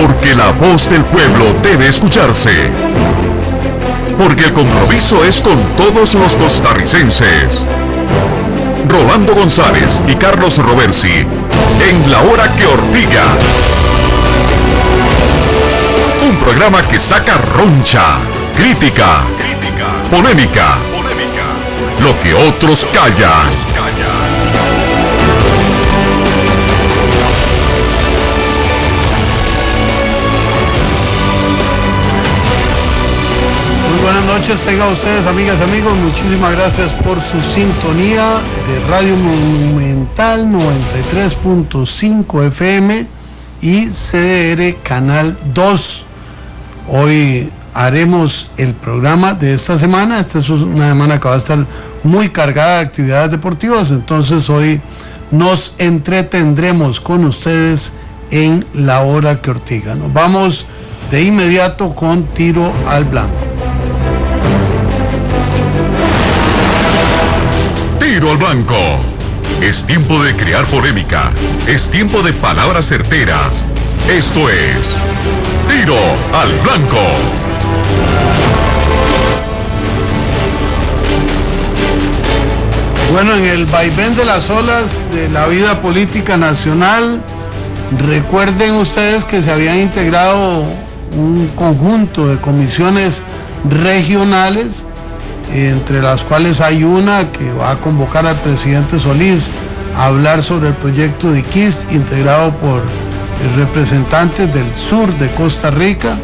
Porque la voz del pueblo debe escucharse. Porque el compromiso es con todos los costarricenses. Rolando González y Carlos Roversi, en La Hora que Ortiga. Un programa que saca roncha, crítica, polémica, lo que otros callan. Buenas noches, tengan ustedes, amigas y amigos, muchísimas gracias por su sintonía de Radio Monumental 93.5 FM y CDR Canal 2. Hoy haremos el programa de esta semana. Esta es una semana que va a estar muy cargada de actividades deportivas, entonces hoy nos entretendremos con ustedes en La Hora que Ortiga. Nos vamos de inmediato con Tiro al Blanco. Tiro al Blanco. Es tiempo de crear polémica. Es tiempo de palabras certeras. Esto es Tiro al Blanco. Bueno, en el vaivén de las olas de la vida política nacional, recuerden ustedes que se habían integrado un conjunto de comisiones regionales, entre las cuales hay una que va a convocar al presidente Solís a hablar sobre el proyecto de Iquis, integrado por representantes del sur de Costa Rica.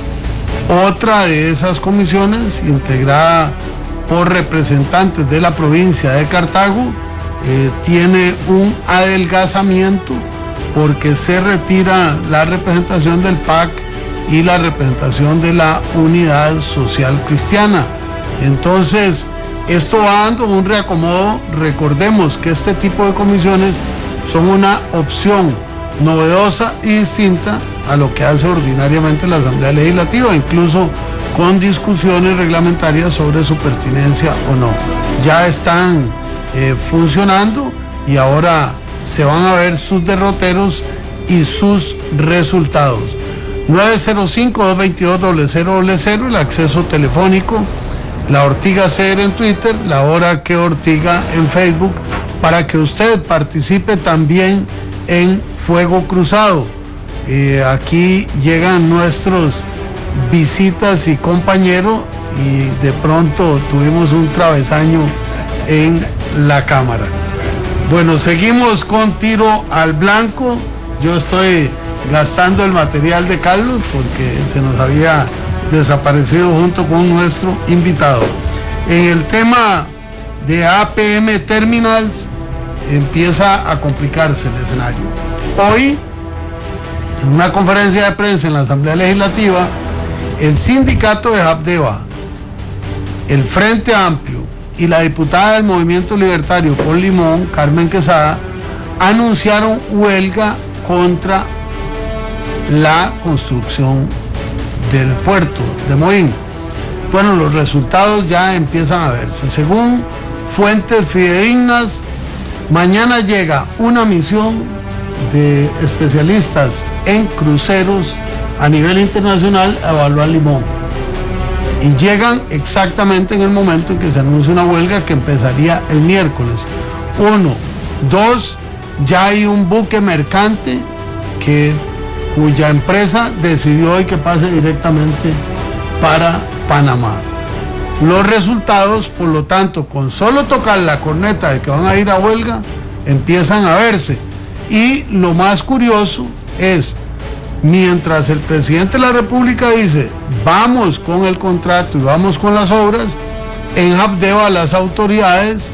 Otra de esas comisiones, integrada por representantes de la provincia de Cartago, tiene un adelgazamiento porque se retira la representación del PAC y la representación de la Unidad Social Cristiana. Entonces, esto va dando un reacomodo. Recordemos que este tipo de comisiones son una opción novedosa y distinta a lo que hace ordinariamente la Asamblea Legislativa, incluso con discusiones reglamentarias sobre su pertinencia o no. Ya están funcionando y ahora se van a ver sus derroteros y sus resultados. 905-222-0000, el acceso telefónico. La Ortiga CR en Twitter, La Hora que Ortiga en Facebook, para que usted participe también en Fuego Cruzado. Aquí llegan nuestros visitas y compañeros y de pronto tuvimos un travesaño en la cámara. Bueno, seguimos con Tiro al Blanco. Yo estoy gastando el material de Carlos porque se nos había desaparecido junto con nuestro invitado. En el tema de APM Terminals empieza a complicarse el escenario. Hoy, en una conferencia de prensa en la Asamblea Legislativa, el sindicato de Habdeba, el Frente Amplio y la diputada del Movimiento Libertario por Limón, Carmen Quesada, anunciaron huelga contra la construcción del puerto de Moín. Bueno, los resultados ya empiezan a verse. Según fuentes fidedignas, mañana llega una misión de especialistas en cruceros a nivel internacional a evaluar Limón. Y llegan exactamente en el momento en que se anuncia una huelga que empezaría el miércoles. 1, 2, ya hay un buque mercante cuya empresa decidió hoy que pase directamente para Panamá. Los resultados, por lo tanto, con solo tocar la corneta de que van a ir a huelga, empiezan a verse. Y lo más curioso es, mientras el presidente de la República dice, vamos con el contrato y vamos con las obras, en Habdeba las autoridades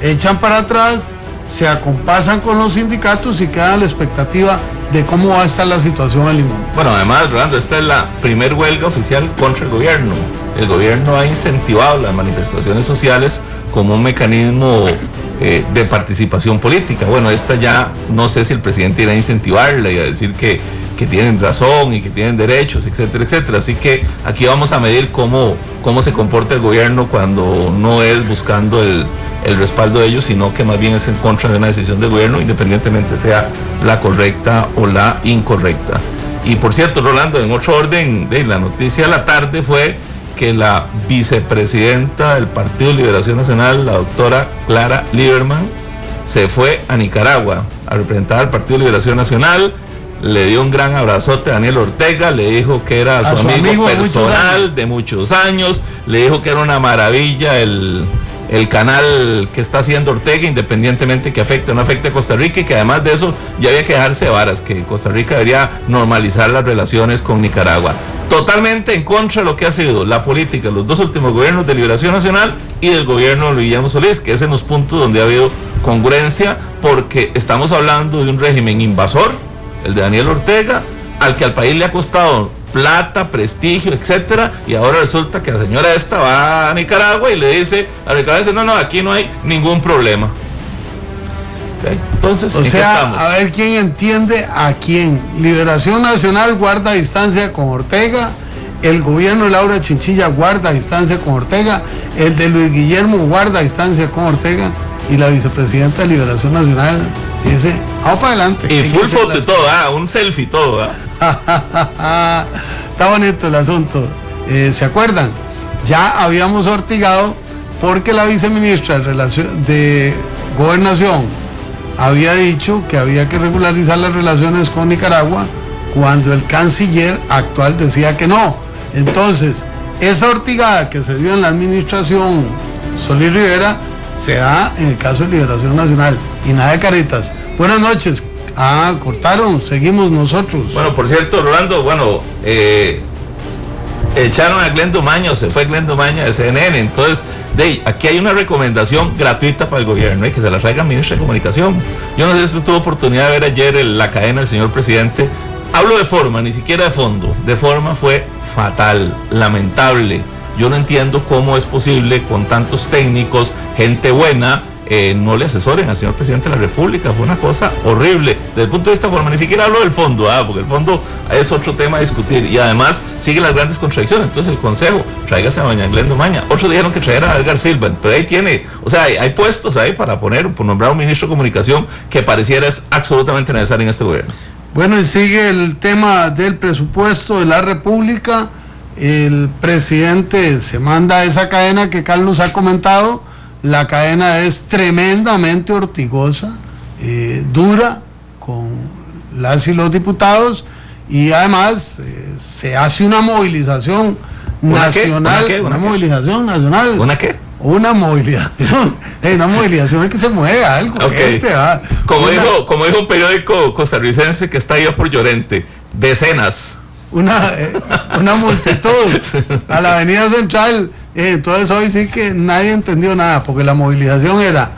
echan para atrás, se acompasan con los sindicatos y quedan a la expectativa de cómo va a estar la situación en Limón. Bueno, además, Rolando, esta es la primer huelga oficial contra el gobierno. El gobierno ha incentivado las manifestaciones sociales como un mecanismo de participación política. Bueno, esta ya no sé si el presidente irá a incentivarla y a decir que tienen razón y que tienen derechos, etcétera, etcétera. Así que aquí vamos a medir cómo se comporta el gobierno cuando no es buscando el respaldo de ellos, sino que más bien es en contra de una decisión del gobierno, independientemente sea la correcta o la incorrecta. Y por cierto, Rolando, en otro orden, la noticia de la tarde fue que la vicepresidenta del Partido Liberación Nacional, la doctora Clara Lieberman, se fue a Nicaragua a representar al Partido Liberación Nacional. Le dio un gran abrazote a Daniel Ortega, le dijo que era su amigo personal de muchos años, le dijo que era una maravilla el canal que está haciendo Ortega, independientemente que afecte o no afecte a Costa Rica, y que además de eso ya había que dejarse de varas, que Costa Rica debería normalizar las relaciones con Nicaragua. Totalmente en contra de lo que ha sido la política de los dos últimos gobiernos de Liberación Nacional y del gobierno de Guillermo Solís, que es en los puntos donde ha habido congruencia, porque estamos hablando de un régimen invasor, el de Daniel Ortega, al que al país le ha costado plata, prestigio, etcétera, y ahora resulta que la señora esta va a Nicaragua y le dice a Nicaragua, no, aquí no hay ningún problema. ¿Okay? Entonces, o sea, a ver quién entiende a quién. Liberación Nacional guarda distancia con Ortega, el gobierno de Laura Chinchilla guarda distancia con Ortega, el de Luis Guillermo guarda distancia con Ortega, y la vicepresidenta de Liberación Nacional dice, vamos para adelante. Y full foto y todo, un selfie todo. Está bonito el asunto. ¿Se acuerdan? Ya habíamos ortigado porque la viceministra de Gobernación había dicho que había que regularizar las relaciones con Nicaragua cuando el canciller actual decía que no. Entonces, esa ortigada que se dio en la administración Solís Rivera se da en el caso de Liberación Nacional, y nada de caretas. Buenas noches. Cortaron, seguimos nosotros. Bueno, por cierto, Rolando, echaron a Glendo Maña, o se fue Glendo Maña de CNN. Entonces, aquí hay una recomendación gratuita para el gobierno, que se la traiga al ministro de Comunicación. Yo no sé si usted tuvo oportunidad de ver ayer la cadena del señor presidente. Hablo de forma, ni siquiera de fondo. De forma fue fatal, lamentable. Yo no entiendo cómo es posible, con tantos técnicos, gente buena, no le asesoren al señor presidente de la República. Fue una cosa horrible. Desde el punto de vista forma, ni siquiera hablo del fondo, porque el fondo es otro tema a discutir. Y además siguen las grandes contradicciones. Entonces el consejo, tráigase a doña Glendo Maña. Otros dijeron que trajera a Edgar Silva, pero ahí tiene, o sea, hay puestos ahí para nombrar un ministro de Comunicación que pareciera es absolutamente necesario en este gobierno. Bueno, y sigue el tema del presupuesto de la República. El presidente se manda a esa cadena que Carlos ha comentado. La cadena es tremendamente ortigosa, dura con las y los diputados, y además se hace una movilización nacional. ¿Una movilización nacional? ¿Una qué? Una movilización. Una movilización es que se mueve algo. Okay. Gente, como dijo un periódico costarricense que está allá por Llorente, decenas. Una multitud a la avenida central. Entonces hoy sí que nadie entendió nada, porque la movilización era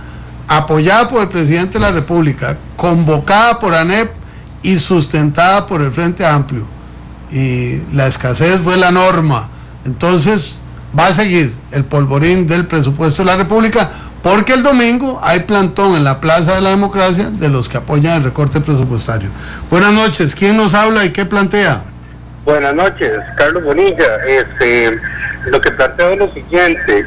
apoyada por el presidente de la República, convocada por ANEP y sustentada por el Frente Amplio, y la escasez fue la norma. Entonces va a seguir el polvorín del presupuesto de la República, porque el domingo hay plantón en la Plaza de la Democracia de los que apoyan el recorte presupuestario. Buenas noches, ¿quién nos habla y qué plantea? Buenas noches, Carlos Bonilla. Lo que planteo es lo siguiente.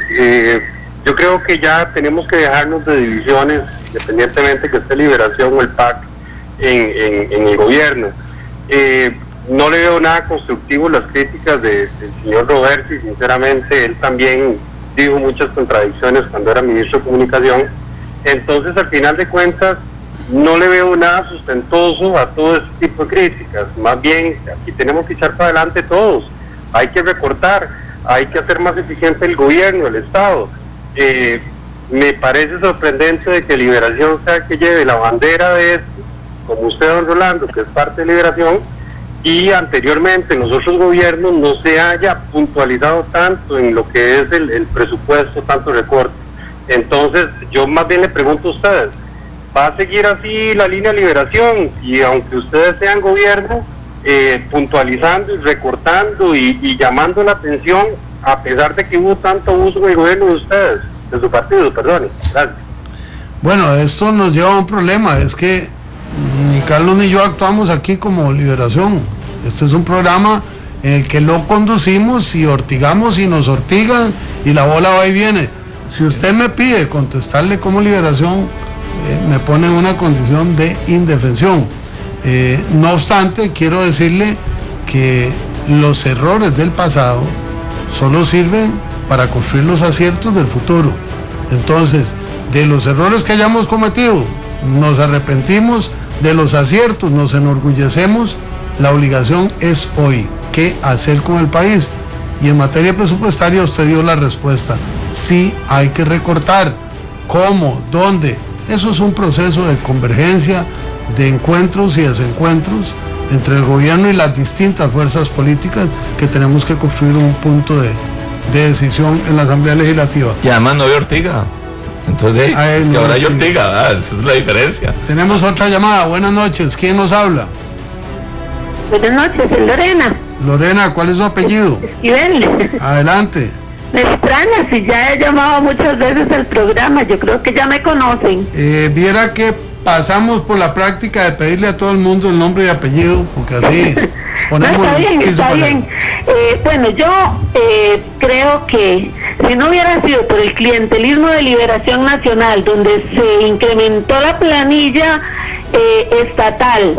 Yo creo que ya tenemos que dejarnos de divisiones, independientemente que esté Liberación o el PAC en el gobierno. No le veo nada constructivo las críticas del señor Roberto, y sinceramente él también dijo muchas contradicciones cuando era ministro de Comunicación. Entonces, al final de cuentas, no le veo nada sustentoso a todo este tipo de críticas. Más bien, aquí tenemos que echar para adelante todos. Hay que recortar, hay que hacer más eficiente el gobierno, el Estado. Me parece sorprendente de que Liberación sea que lleve la bandera de esto, como usted, don Rolando, que es parte de Liberación, y anteriormente en los otros gobiernos no se haya puntualizado tanto en lo que es el presupuesto, tanto recorte. Entonces, yo más bien le pregunto a ustedes, ¿va a seguir así la línea de Liberación? Y aunque ustedes sean gobierno, puntualizando y recortando y llamando la atención, a pesar de que hubo tanto abuso en el gobierno de ustedes, de su partido, perdón. Gracias. Bueno, esto nos lleva a un problema, es que ni Carlos ni yo actuamos aquí como Liberación. Este es un programa en el que lo conducimos y ortigamos y nos ortigan y la bola va y viene. Si usted me pide contestarle como Liberación, me pone en una condición de indefensión. No obstante, quiero decirle que los errores del pasado solo sirven para construir los aciertos del futuro. Entonces, de los errores que hayamos cometido, nos arrepentimos, de los aciertos nos enorgullecemos. La obligación es hoy, ¿qué hacer con el país? Y en materia presupuestaria usted dio la respuesta. Sí hay que recortar. ¿Cómo? ¿Dónde? Eso es un proceso de convergencia, de encuentros y desencuentros entre el gobierno y las distintas fuerzas políticas, que tenemos que construir un punto de decisión en la Asamblea Legislativa. Y además no hay Ortiga. Entonces, es que ahora hay Ortiga, ¿verdad? Esa es la diferencia. Tenemos otra llamada. Buenas noches. ¿Quién nos habla? Buenas noches, es Lorena. Lorena, ¿cuál es su apellido? Esquivel. Adelante. Me extraña, si ya he llamado muchas veces al programa, yo creo que ya me conocen. Viera que pasamos por la práctica de pedirle a todo el mundo el nombre y apellido, porque así ponemos... No, está bien. Bueno, yo creo que si no hubiera sido por el clientelismo de Liberación Nacional, donde se incrementó la planilla estatal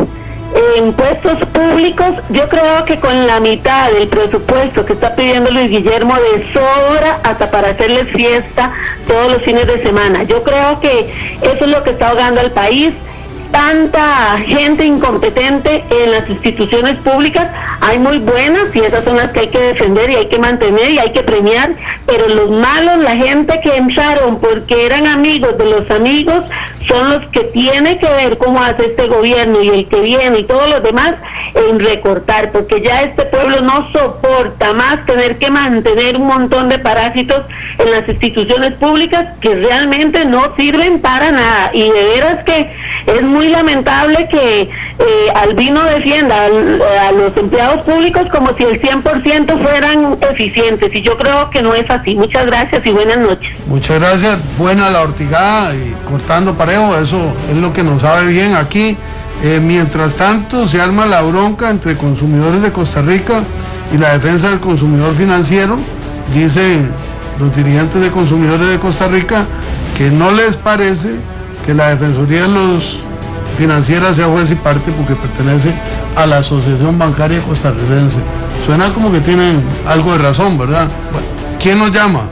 en puestos públicos, yo creo que con la mitad del presupuesto que está pidiendo Luis Guillermo de sobra hasta para hacerles fiesta todos los fines de semana. Yo creo que eso es lo que está ahogando al país. Tanta gente incompetente en las instituciones públicas, hay muy buenas y esas son las que hay que defender y hay que mantener y hay que premiar, pero los malos, la gente que entraron porque eran amigos de los amigos, son los que tiene que ver cómo hace este gobierno y el que viene y todos los demás en recortar, porque ya este pueblo no soporta más tener que mantener un montón de parásitos en las instituciones públicas que realmente no sirven para nada. Y de veras que es muy lamentable que Albino defienda a los empleados públicos como si el 100% fueran eficientes, y yo creo que no es así. Muchas gracias y buenas noches. Muchas gracias. Buena la ortigada y cortando parejo, eso es lo que nos sabe bien aquí. Mientras tanto se arma la bronca entre consumidores de Costa Rica y la defensa del consumidor financiero. Dicen los dirigentes de consumidores de Costa Rica que no les parece que la Defensoría de los Financieras sea juez y parte porque pertenece a la Asociación Bancaria Costarricense. Suena como que tienen algo de razón, ¿verdad? Bueno, ¿quién nos llama?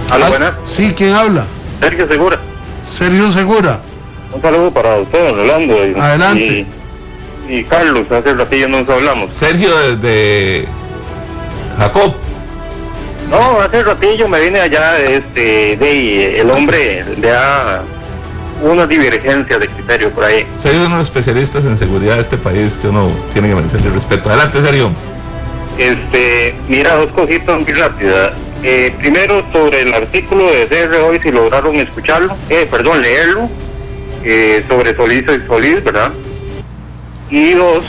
¿Aló, buenas? Sí, ¿quién habla? Sergio Segura. Sergio Segura. Un saludo para usted, Rolando. Adelante. Y Carlos, hace ratillo nos hablamos. Sergio desde Jacob. No, hace ratillo me vine allá, el hombre da unas divergencias de criterio por ahí. Sergio es uno de los especialistas en seguridad de este país que uno tiene que merecerle respeto. Adelante, Sergio. Mira, dos cositas muy rápidas. Primero, sobre el artículo de CR hoy, si lograron escucharlo, leerlo, sobre Solís y Solís, ¿verdad? Y dos,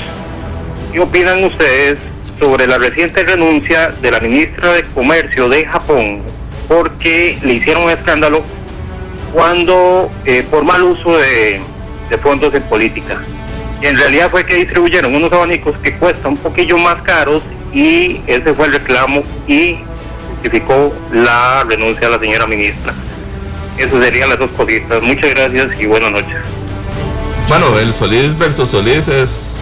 ¿qué opinan ustedes sobre la reciente renuncia de la ministra de Comercio de Japón, porque le hicieron un escándalo cuando por mal uso de fondos en política? Y en realidad fue que distribuyeron unos abanicos que cuestan un poquillo más caros, y ese fue el reclamo y justificó la renuncia de la señora ministra. Esas serían las dos cositas. Muchas gracias y buenas noches. Bueno, el Solís versus Solís es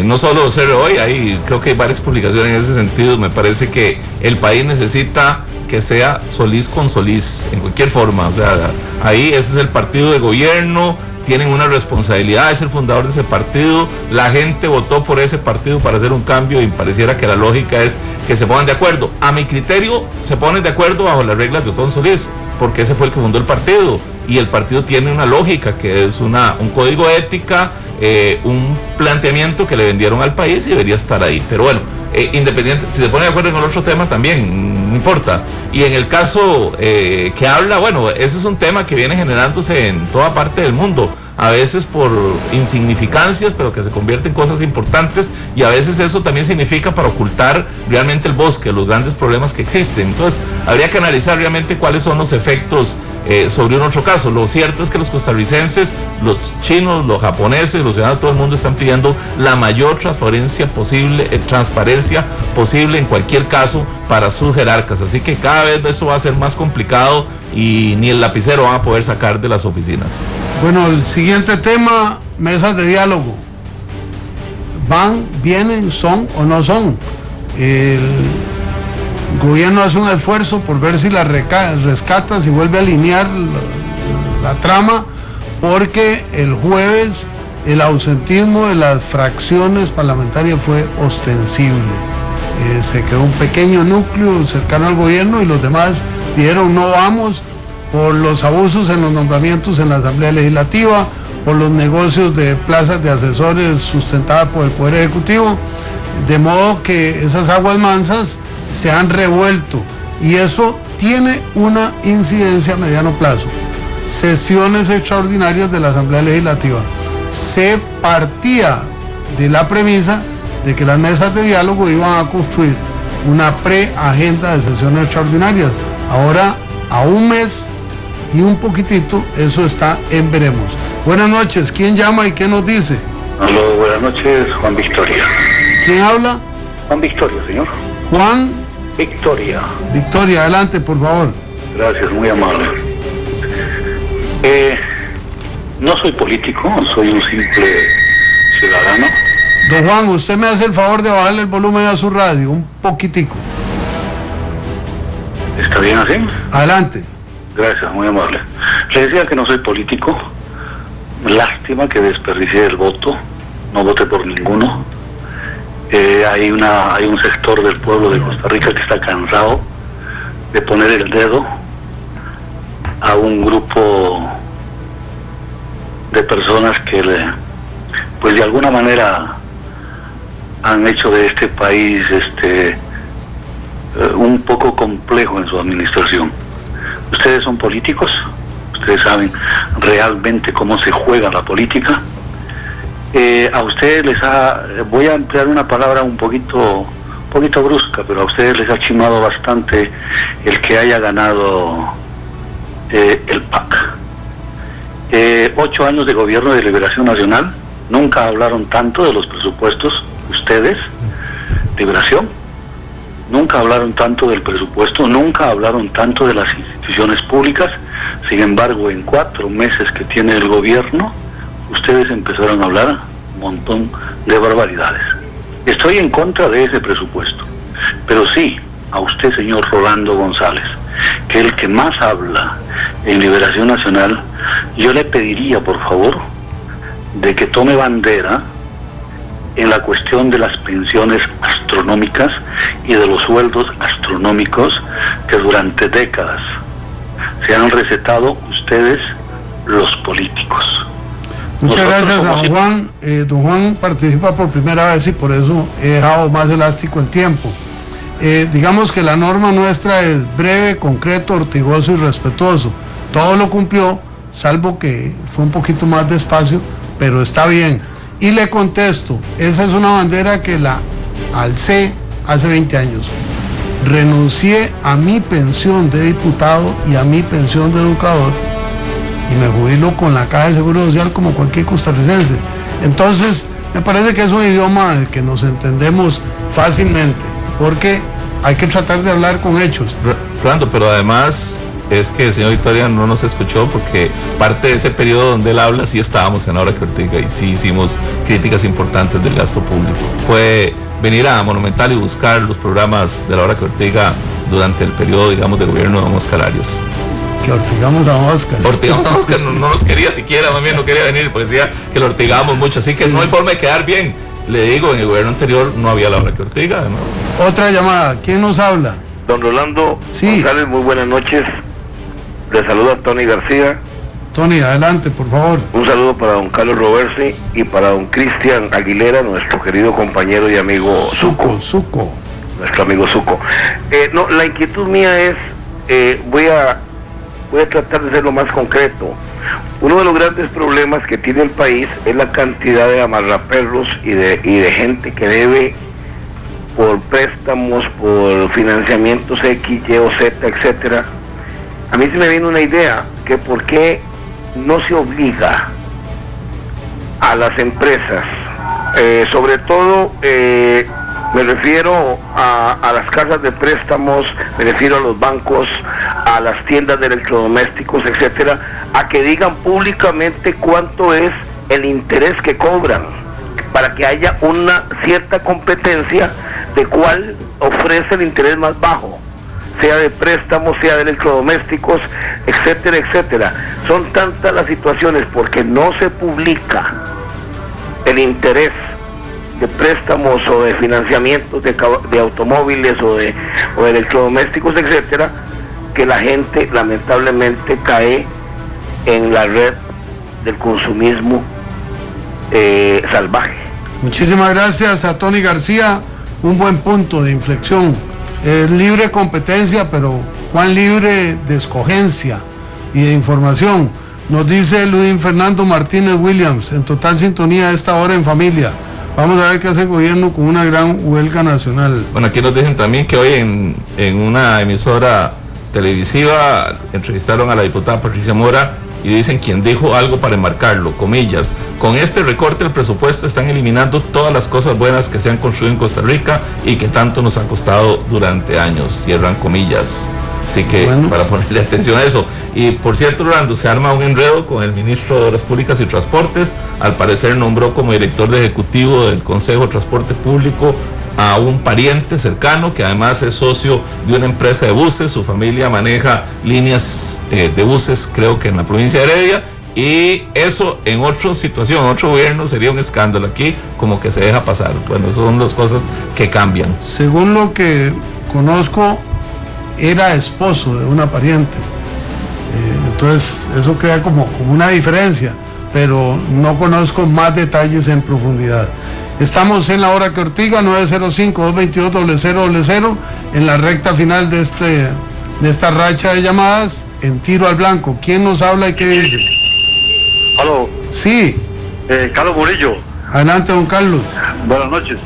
no solo ser hoy, creo que hay varias publicaciones en ese sentido. Me parece que el país necesita que sea Solís con Solís, en cualquier forma. O sea, ahí ese es el partido de gobierno, tienen una responsabilidad, es el fundador de ese partido, la gente votó por ese partido para hacer un cambio y pareciera que la lógica es que se pongan de acuerdo. A mi criterio, se ponen de acuerdo bajo las reglas de Otón Solís, porque ese fue el que fundó el partido, y el partido tiene una lógica que es un código de ética, un planteamiento que le vendieron al país y debería estar ahí. Pero bueno, independiente, si se pone de acuerdo en el otro tema también, no importa. Y en el caso que habla, bueno, ese es un tema que viene generándose en toda parte del mundo, a veces por insignificancias, pero que se convierte en cosas importantes, y a veces eso también significa para ocultar realmente el bosque, los grandes problemas que existen. Entonces, habría que analizar realmente cuáles son los efectos sobre un otro caso. Lo cierto es que los costarricenses, los chinos, los japoneses, los ciudadanos, todo el mundo están pidiendo la mayor transparencia posible en cualquier caso para sus jerarcas, así que cada vez eso va a ser más complicado y ni el lapicero van a poder sacar de las oficinas. Bueno, el siguiente tema, mesas de diálogo. van, vienen, son o no son. El gobierno hace un esfuerzo por ver si la rescata, si vuelve a alinear la trama, porque el jueves el ausentismo de las fracciones parlamentarias fue ostensible. Se quedó un pequeño núcleo cercano al gobierno y los demás dijeron no vamos, por los abusos en los nombramientos en la Asamblea Legislativa, por los negocios de plazas de asesores sustentadas por el Poder Ejecutivo, de modo que esas aguas mansas se han revuelto y eso tiene una incidencia a mediano plazo. Sesiones extraordinarias de la Asamblea Legislativa. Se partía de la premisa de que las mesas de diálogo iban a construir una preagenda de sesiones extraordinarias. Ahora, a un mes y un poquitito, eso está en veremos. Buenas noches, ¿quién llama y qué nos dice? Aló, buenas noches, Juan Victoria. ¿Quién habla? Juan Victoria, señor. Juan Victoria. Victoria, adelante, por favor. Gracias, muy amable. No soy político, soy un simple ciudadano. Don Juan, usted me hace el favor de bajarle el volumen a su radio, un poquitico. ¿Está bien así? Adelante. Gracias, muy amable. Le decía que no soy político. Lástima que desperdicié el voto. No voté por ninguno. Hay un sector del pueblo de Costa Rica que está cansado de poner el dedo a un grupo de personas que pues de alguna manera han hecho de este país un poco complejo en su administración. Ustedes son políticos, ustedes saben realmente cómo se juega la política. A ustedes voy a emplear una palabra un poquito brusca, pero a ustedes les ha chimado bastante el que haya ganado el PAC. 8 años de gobierno de Liberación Nacional, nunca hablaron tanto de los presupuestos, ustedes, Liberación, nunca hablaron tanto del presupuesto, nunca hablaron tanto de las instituciones públicas. Sin embargo, en 4 meses que tiene el gobierno, ustedes empezaron a hablar un montón de barbaridades. Estoy en contra de ese presupuesto, pero sí, a usted, señor Rolando González, que es el que más habla en Liberación Nacional, yo le pediría, por favor, de que tome bandera en la cuestión de las pensiones astronómicas y de los sueldos astronómicos que durante décadas se han recetado ustedes, los políticos. Muchas gracias a Juan. Don Juan participa por primera vez y por eso he dejado más elástico el tiempo. Digamos que la norma nuestra es breve, concreto, ortigoso y respetuoso. Todo lo cumplió, salvo que fue un poquito más despacio, pero está bien. Y le contesto, esa es una bandera que la alcé hace 20 años. Renuncié a mi pensión de diputado y a mi pensión de educador y me jubilo con la Caja de Seguro Social como cualquier costarricense. Entonces, me parece que es un idioma del que nos entendemos fácilmente, porque hay que tratar de hablar con hechos. Rolando, pero además es que el señor Victoria no nos escuchó porque parte de ese periodo donde él habla sí estábamos en Laura Ortiga y sí hicimos críticas importantes del gasto público. Puede venir a Monumental y buscar los programas de Laura Ortiga durante el periodo, digamos, de gobierno de don Oscar Arias. Que ortigamos a Oscar. Ortigamos a Oscar, no nos quería siquiera, más bien no quería venir, pues decía que lo ortigamos mucho, así que no hay forma de quedar bien. Le digo, en el gobierno anterior no había Laura Ortiga, ¿no? Otra llamada, ¿quién nos habla? Don Rolando González, muy buenas noches. Le saluda Tony García. Tony, adelante, por favor. Un saludo para don Carlos Roversi y para don Cristian Aguilera, nuestro querido compañero y amigo Suco. Nuestro amigo Suco. No, la inquietud mía es, voy a tratar de ser lo más concreto. Uno de los grandes problemas que tiene el país es la cantidad de amarraperros y de gente que debe por préstamos, por financiamientos X, Y o Z, etcétera. A mí se me viene una idea, que por qué no se obliga a las empresas, sobre todo me refiero a las casas de préstamos, me refiero a los bancos, a las tiendas de electrodomésticos, etcétera, a que digan públicamente cuánto es el interés que cobran para que haya una cierta competencia de cuál ofrece el interés más bajo, sea de préstamos, sea de electrodomésticos, etcétera, etcétera. Son tantas las situaciones porque no se publica el interés de préstamos o de financiamientos de automóviles o de electrodomésticos, etcétera, que la gente lamentablemente cae en la red del consumismo salvaje. Muchísimas gracias a Tony García, un buen punto de inflexión. Libre competencia, pero cuán libre de escogencia y de información. Nos dice Ludín Fernando Martínez Williams, en total sintonía a esta hora en familia. Vamos a ver qué hace el gobierno con una gran huelga nacional. Bueno, aquí nos dicen también que hoy en una emisora televisiva entrevistaron a la diputada Patricia Mora y dicen quien dijo algo para enmarcarlo, comillas, con este recorte del presupuesto están eliminando todas las cosas buenas que se han construido en Costa Rica y que tanto nos han costado durante años, cierran comillas. Así que bueno, para ponerle atención a eso. Y por cierto, Rolando, se arma un enredo con el ministro de Obras Públicas y Transportes. Al parecer nombró como director de ejecutivo del Consejo de Transporte Público a un pariente cercano que además es socio de una empresa de buses. Su familia maneja líneas de buses, creo que en la provincia de Heredia, y eso en otra situación, otro gobierno sería un escándalo. Aquí como que se deja pasar. Bueno, son las cosas que cambian. Según lo que conozco, era esposo de una pariente, entonces eso crea como una diferencia, pero no conozco más detalles en profundidad. Estamos en la hora que Ortiga, 905-222-0000, en la recta final de esta racha de llamadas, en tiro al blanco. ¿Quién nos habla y qué dice? Aló. Sí. Carlos Murillo. Adelante, don Carlos. Buenas noches.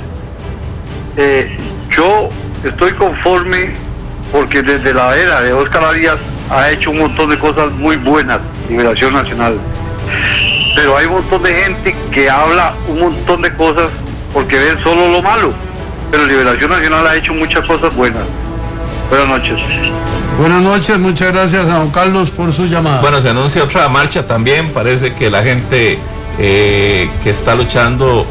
Yo estoy conforme porque desde la era de Óscar Arias ha hecho un montón de cosas muy buenas, Liberación Nacional. Pero hay un montón de gente que habla un montón de cosas porque ven solo lo malo. Pero Liberación Nacional ha hecho muchas cosas buenas. Buenas noches. Buenas noches, muchas gracias a don Carlos por su llamada. Bueno, se anuncia otra marcha también. Parece que la gente que está luchando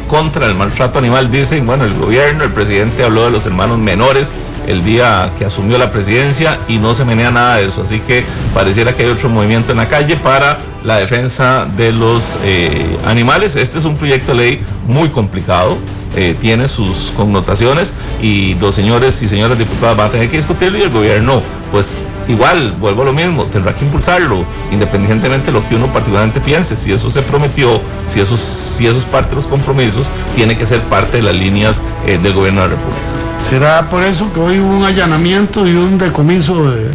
contra el maltrato animal, dicen, bueno, el gobierno, el presidente habló de los hermanos menores el día que asumió la presidencia y no se menea nada de eso, así que pareciera que hay otro movimiento en la calle para la defensa de los animales. Este es un proyecto de ley muy complicado, tiene sus connotaciones y los señores y señoras diputadas van a tener que discutirlo y el gobierno, pues igual, vuelvo a lo mismo, tendrá que impulsarlo, independientemente de lo que uno particularmente piense. Si eso se prometió, si eso es parte de los compromisos, tiene que ser parte de las líneas del gobierno de la República. ¿Será por eso que hoy hubo un allanamiento y un decomiso de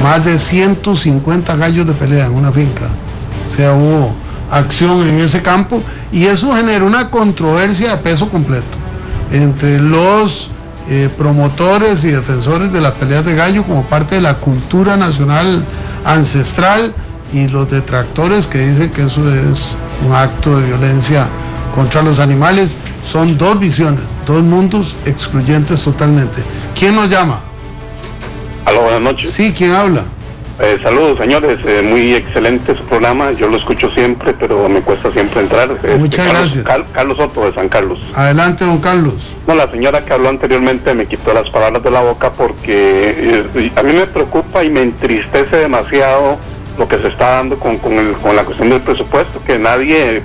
más de 150 gallos de pelea en una finca? O sea, hubo acción en ese campo y eso generó una controversia de peso completo entre los promotores y defensores de las peleas de gallo como parte de la cultura nacional ancestral y los detractores que dicen que eso es un acto de violencia contra los animales. Son dos visiones, dos mundos excluyentes totalmente. ¿Quién nos llama? Aló, buenas noches. Sí, ¿quién habla? Saludos, señores, muy excelente su programa, yo lo escucho siempre, pero me cuesta siempre entrar. Muchas gracias. Carlos Soto, de San Carlos. Adelante, don Carlos. No, la señora que habló anteriormente me quitó las palabras de la boca porque a mí me preocupa y me entristece demasiado lo que se está dando con la cuestión del presupuesto, que nadie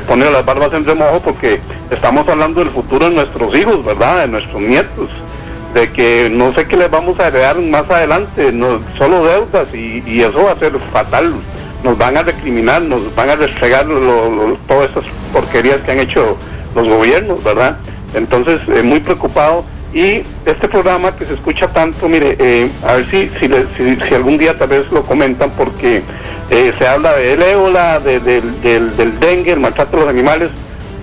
pone las barbas en remojo porque estamos hablando del futuro de nuestros hijos, ¿verdad?, de nuestros nietos, de que no sé qué les vamos a heredar más adelante, no, solo deudas y eso va a ser fatal, nos van a recriminar, nos van a restregar todas estas porquerías que han hecho los gobiernos, ¿verdad? Entonces, muy preocupado. Y este programa que se escucha tanto, mire, a ver si algún día tal vez lo comentan, porque se habla del ébola, del dengue, el maltrato de los animales,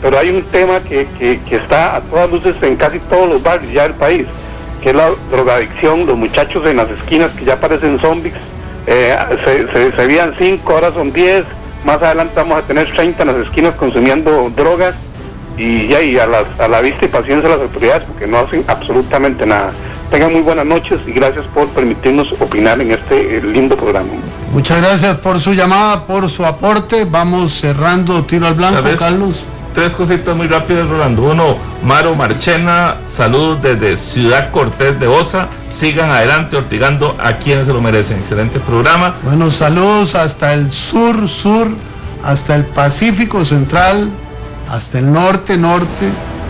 pero hay un tema que está a todas luces en casi todos los barrios ya del país, que es la drogadicción, los muchachos en las esquinas que ya parecen zombies, se veían 5, ahora son 10, más adelante vamos a tener 30 en las esquinas consumiendo drogas. Y a la vista y paciencia de las autoridades porque no hacen absolutamente nada. Tengan muy buenas noches y gracias por permitirnos opinar en este lindo programa. Muchas gracias por su llamada, por su aporte. Vamos cerrando tiro al blanco, Carlos. tres cositas muy rápidas, Rolando. Uno, Maro Marchena, salud desde Ciudad Cortés de Osa. Sigan adelante ortigando a quienes se lo merecen. Excelente programa. Bueno, saludos hasta el sur, hasta el Pacífico Central, hasta el norte,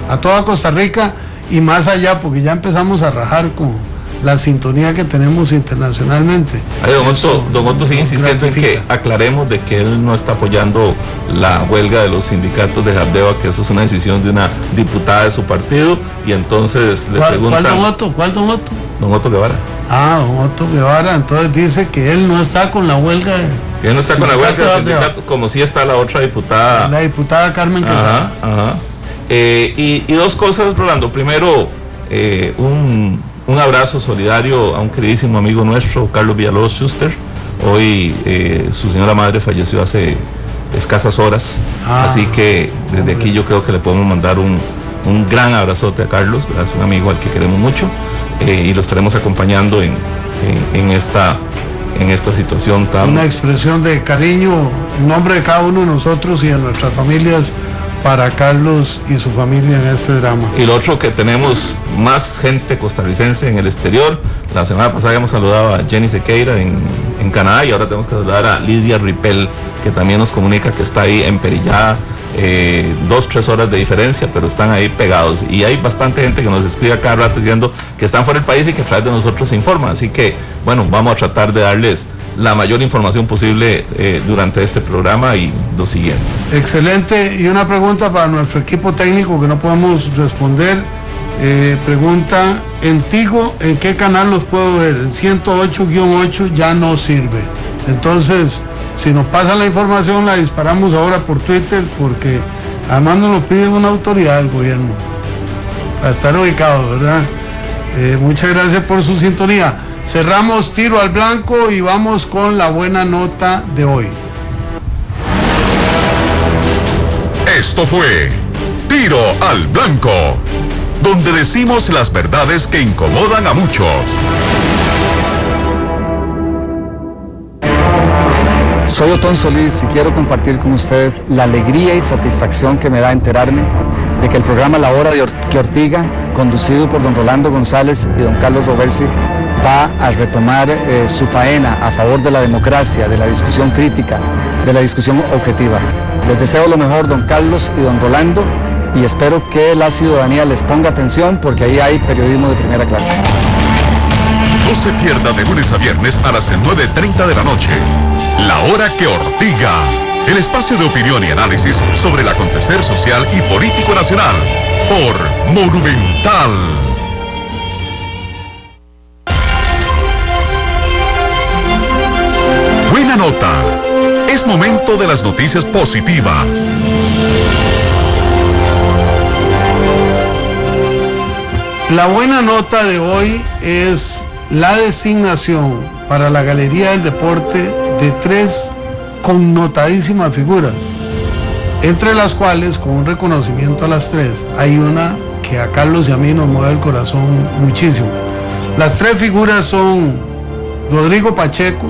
a toda Costa Rica y más allá, porque ya empezamos a rajar con la sintonía que tenemos internacionalmente. Ay, don Otto sigue insistiendo en que aclaremos de que él no está apoyando la huelga de los sindicatos de Jardeva, que eso es una decisión de una diputada de su partido, y entonces le preguntan... ¿Cuál don Otto? Don Otto Guevara. Don Otto Guevara, entonces dice que él no está con la huelga. Que él no está con la huelga de sindicatos, como sí está la otra diputada. La diputada Carmen Quesada. Ajá. Y dos cosas, Rolando. Primero, un abrazo solidario a un queridísimo amigo nuestro, Carlos Villalobos Schuster. Hoy su señora madre falleció hace escasas horas, así que desde aquí yo creo que le podemos mandar un gran abrazote a Carlos, es un amigo al que queremos mucho, y lo estaremos acompañando en esta situación tan... Una expresión de cariño en nombre de cada uno de nosotros y de nuestras familias para Carlos y su familia en este drama. Y lo otro, que tenemos más gente costarricense en el exterior. La semana pasada hemos saludado a Jenny Sequeira en Canadá, y ahora tenemos que saludar a Lidia Ripel, que también nos comunica que está ahí emperillada, 2-3 horas de diferencia, pero están ahí pegados. Y hay bastante gente que nos escribe a cada rato diciendo que están fuera del país y que a través de nosotros se informan. Así que, bueno, vamos a tratar de darles la mayor información posible durante este programa y los siguientes. Excelente. Y una pregunta para nuestro equipo técnico que no podemos responder. Pregunta, en Tigo, ¿en qué canal los puedo ver? El 108-8 ya no sirve. Entonces, si nos pasan la información, la disparamos ahora por Twitter, porque además nos lo pide una autoridad del gobierno para estar ubicado, ¿verdad? Muchas gracias por su sintonía. Cerramos Tiro al Blanco y vamos con la buena nota de hoy. Esto fue Tiro al Blanco, donde decimos las verdades que incomodan a muchos. Soy Otón Solís y quiero compartir con ustedes la alegría y satisfacción que me da enterarme de que el programa La Hora de Ortiga, conducido por don Rolando González y don Carlos Roversi, va a retomar su faena a favor de la democracia, de la discusión crítica, de la discusión objetiva. Les deseo lo mejor, don Carlos y don Rolando, y espero que la ciudadanía les ponga atención, porque ahí hay periodismo de primera clase. No se pierda de lunes a viernes a las 9:30 de la noche. La Hora que Ortiga, el espacio de opinión y análisis sobre el acontecer social y político nacional, por Monumental. Buena nota. Es momento de las noticias positivas. La buena nota de hoy es la designación para la Galería del Deporte de 3 connotadísimas figuras, entre las cuales, con un reconocimiento a las 3, hay una que a Carlos y a mí nos mueve el corazón muchísimo. Las 3 figuras son Rodrigo Pacheco,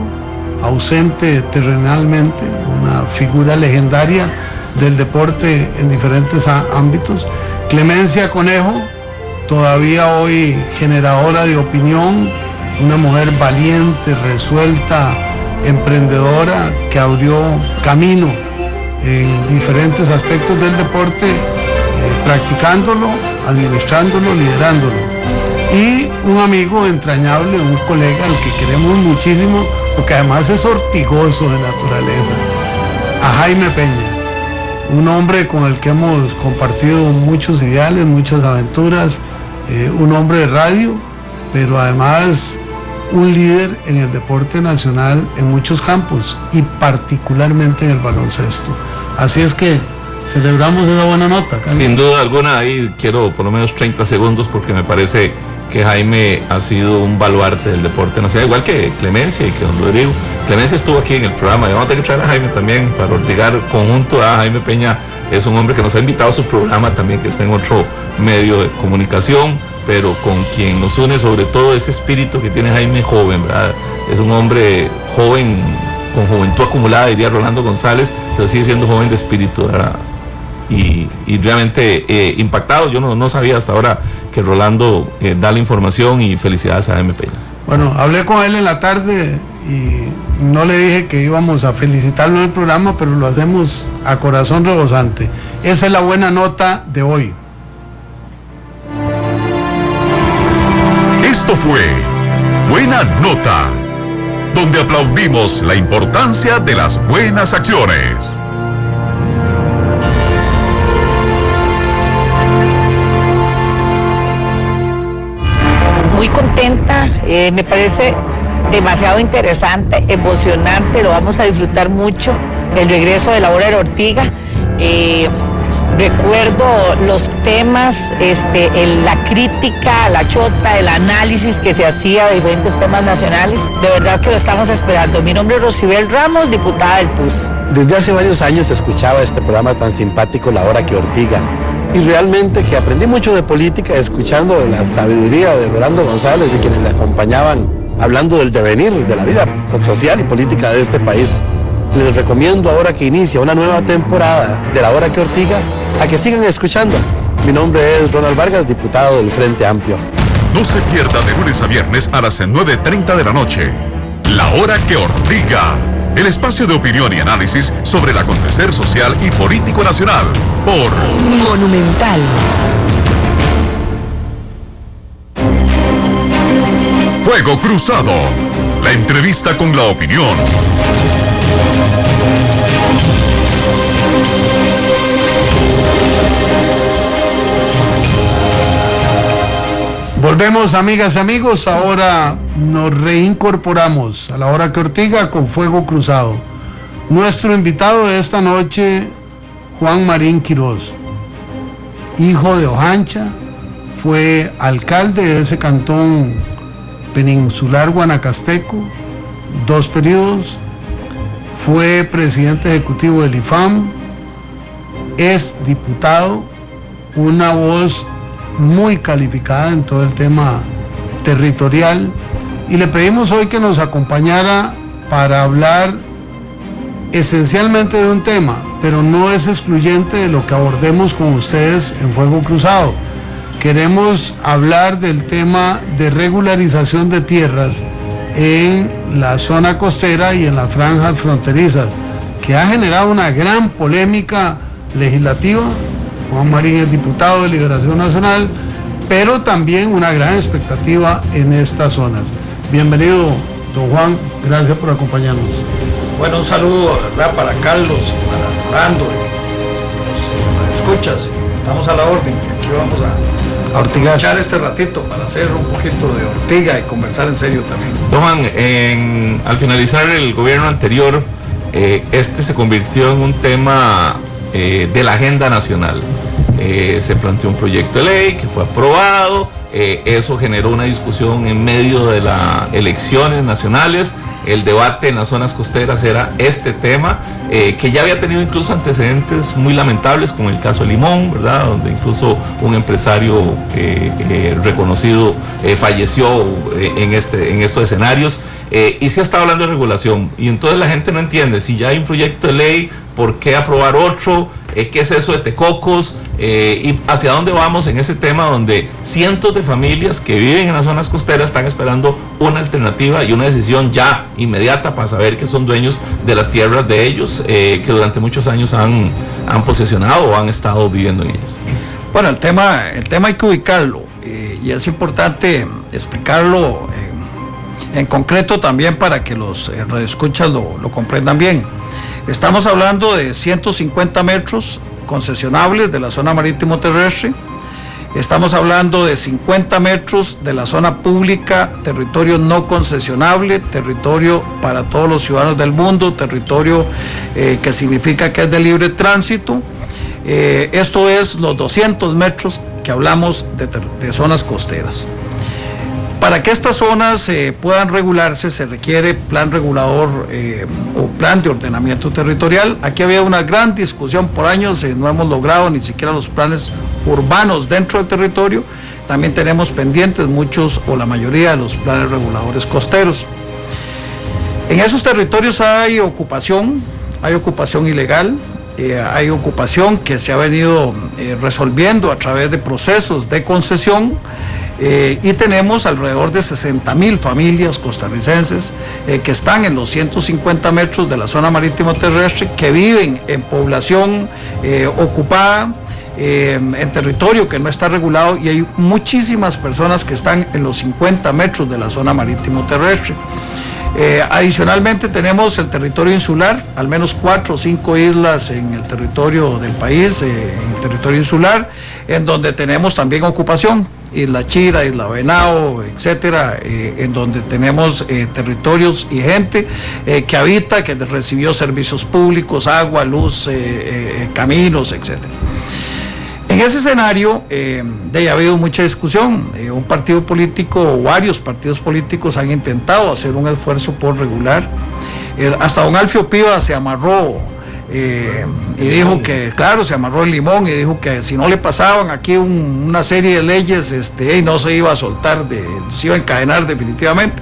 ausente terrenalmente, una figura legendaria del deporte en diferentes ámbitos; Clemencia Conejo, todavía hoy generadora de opinión, una mujer valiente, resuelta, emprendedora, que abrió camino en diferentes aspectos del deporte, practicándolo, administrándolo, liderándolo. Y un amigo entrañable, un colega al que queremos muchísimo, porque además es ortigoso de naturaleza, a Jaime Peña, un hombre con el que hemos compartido muchos ideales, muchas aventuras, un hombre de radio, pero además un líder en el deporte nacional en muchos campos, y particularmente en el baloncesto. Así es que celebramos esa buena nota, Carlos. Sin duda alguna, ahí quiero por lo menos 30 segundos, porque me parece que Jaime ha sido un baluarte del deporte nacional, igual que Clemencia y que don Rodrigo. Clemencia estuvo aquí en el programa, y vamos a tener que traer a Jaime también para ortigar conjunto. A Jaime Peña es un hombre que nos ha invitado a su programa también, que está en otro medio de comunicación, pero con quien nos une sobre todo ese espíritu que tiene Jaime joven, ¿verdad? Es un hombre joven, con juventud acumulada, diría Rolando González, pero sigue siendo joven de espíritu, ¿verdad? realmente impactado. Yo no sabía hasta ahora que Rolando da la información, y felicidades a MP. Bueno, hablé con él en la tarde y no le dije que íbamos a felicitarlo en el programa, pero lo hacemos a corazón rebosante. Esa es la buena nota de hoy. Esto fue Buena Nota, donde aplaudimos la importancia de las buenas acciones. Muy contenta, me parece demasiado interesante, emocionante, lo vamos a disfrutar mucho, el regreso de la hora de Ortiga. Recuerdo los temas, la crítica, la chota, el análisis que se hacía de diferentes temas nacionales. De verdad que lo estamos esperando. Mi nombre es Rosibel Ramos, diputada del PUS. Desde hace varios años escuchaba este programa tan simpático, La Hora que Ortiga, y realmente que aprendí mucho de política escuchando la sabiduría de Rolando González y quienes le acompañaban hablando del devenir de la vida social y política de este país. Les recomiendo ahora que inicia una nueva temporada de La Hora que Ortiga a que sigan escuchando. Mi nombre es Ronald Vargas, diputado del Frente Amplio. No se pierda de lunes a viernes a las 9:30 de la noche. La Hora que Ortiga, el espacio de opinión y análisis sobre el acontecer social y político nacional por Monumental. Fuego Cruzado, la entrevista con la opinión. Volvemos, amigas y amigos, ahora nos reincorporamos a La Hora que Ortiga con Fuego Cruzado. Nuestro invitado de esta noche, Juan Marín Quiroz, hijo de Ojancha, fue alcalde de ese cantón peninsular guanacasteco, 2 periodos, fue presidente ejecutivo del IFAM, es diputado, una voz muy calificada en todo el tema territorial, y le pedimos hoy que nos acompañara para hablar esencialmente de un tema, pero no es excluyente de lo que abordemos con ustedes en Fuego Cruzado. Queremos hablar del tema de regularización de tierras en la zona costera y en las franjas fronterizas, que ha generado una gran polémica legislativa. Juan Marín es diputado de Liberación Nacional, pero también una gran expectativa en estas zonas. Bienvenido, don Juan, gracias por acompañarnos. Bueno, un saludo, ¿verdad?, para Carlos, para Rolando, los escuchas, estamos a la orden, aquí vamos a Ortigar, echar este ratito para hacer un poquito de Ortiga y conversar en serio también. Don Juan, al finalizar el gobierno anterior, se convirtió en un tema de la agenda nacional. Se planteó un proyecto de ley que fue aprobado, eso generó una discusión en medio de las elecciones nacionales. El debate en las zonas costeras era este tema, que ya había tenido incluso antecedentes muy lamentables, como el caso de Limón, ¿verdad?, donde incluso un empresario reconocido falleció en estos escenarios, y se está hablando de regulación, y entonces la gente no entiende, si ya hay un proyecto de ley, ¿por qué aprobar otro? ¿Qué es eso de tecocos? ¿Y hacia dónde vamos en ese tema donde cientos de familias que viven en las zonas costeras están esperando una alternativa y una decisión ya inmediata para saber que son dueños de las tierras de ellos, que durante muchos años han posesionado o han estado viviendo en ellas? Bueno, el tema hay que ubicarlo, y es importante explicarlo en concreto también para que los radioescuchas lo comprendan bien. Estamos hablando de 150 metros concesionables de la zona marítimo terrestre. Estamos hablando de 50 metros de la zona pública, territorio no concesionable, territorio para todos los ciudadanos del mundo, territorio que significa que es de libre tránsito. Esto es los 200 metros que hablamos de zonas costeras. Para que estas zonas puedan regularse se requiere plan regulador o plan de ordenamiento territorial. Aquí había una gran discusión por años, no hemos logrado ni siquiera los planes urbanos dentro del territorio. También tenemos pendientes muchos o la mayoría de los planes reguladores costeros. En esos territorios hay ocupación ilegal, hay ocupación que se ha venido resolviendo a través de procesos de concesión. Y tenemos alrededor de 60,000 familias costarricenses que están en los 150 metros de la zona marítimo terrestre, que viven en población ocupada, en territorio que no está regulado, y hay muchísimas personas que están en los 50 metros de la zona marítimo terrestre. Adicionalmente tenemos el territorio insular, al menos 4 o 5 islas en el territorio del país, en el territorio insular, en donde tenemos también ocupación. Isla Chira, Isla Venado, etcétera, en donde tenemos territorios y gente que habita, que recibió servicios públicos, agua, luz, caminos, etcétera. En ese escenario ha habido mucha discusión. Un partido político o varios partidos políticos han intentado hacer un esfuerzo por regular. Hasta don Alfio Piva se amarró y dijo que, claro, se amarró el limón y dijo que si no le pasaban aquí una serie de leyes, no se iba a soltar, se iba a encadenar definitivamente.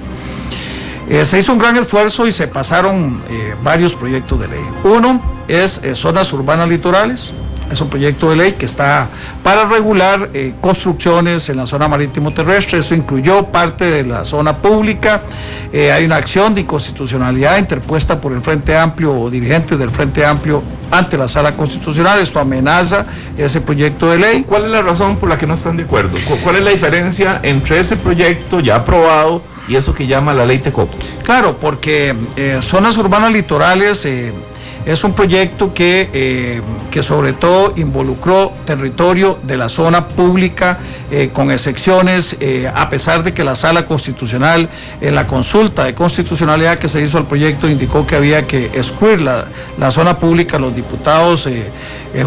Se hizo un gran esfuerzo y se pasaron varios proyectos de ley. Uno es zonas urbanas litorales. Es un proyecto de ley que está para regular construcciones en la zona marítimo terrestre. Eso incluyó parte de la zona pública. Hay una acción de inconstitucionalidad interpuesta por el Frente Amplio o dirigentes del Frente Amplio ante la Sala Constitucional. Esto amenaza ese proyecto de ley. ¿Cuál es la razón por la que no están de acuerdo? ¿Cuál es la diferencia entre ese proyecto ya aprobado y eso que llama la ley Tecopos? Claro, porque zonas urbanas litorales es un proyecto que sobre todo involucró territorio de la zona pública, con excepciones, a pesar de que la Sala Constitucional, en la consulta de constitucionalidad que se hizo al proyecto, indicó que había que excluir la zona pública. Los diputados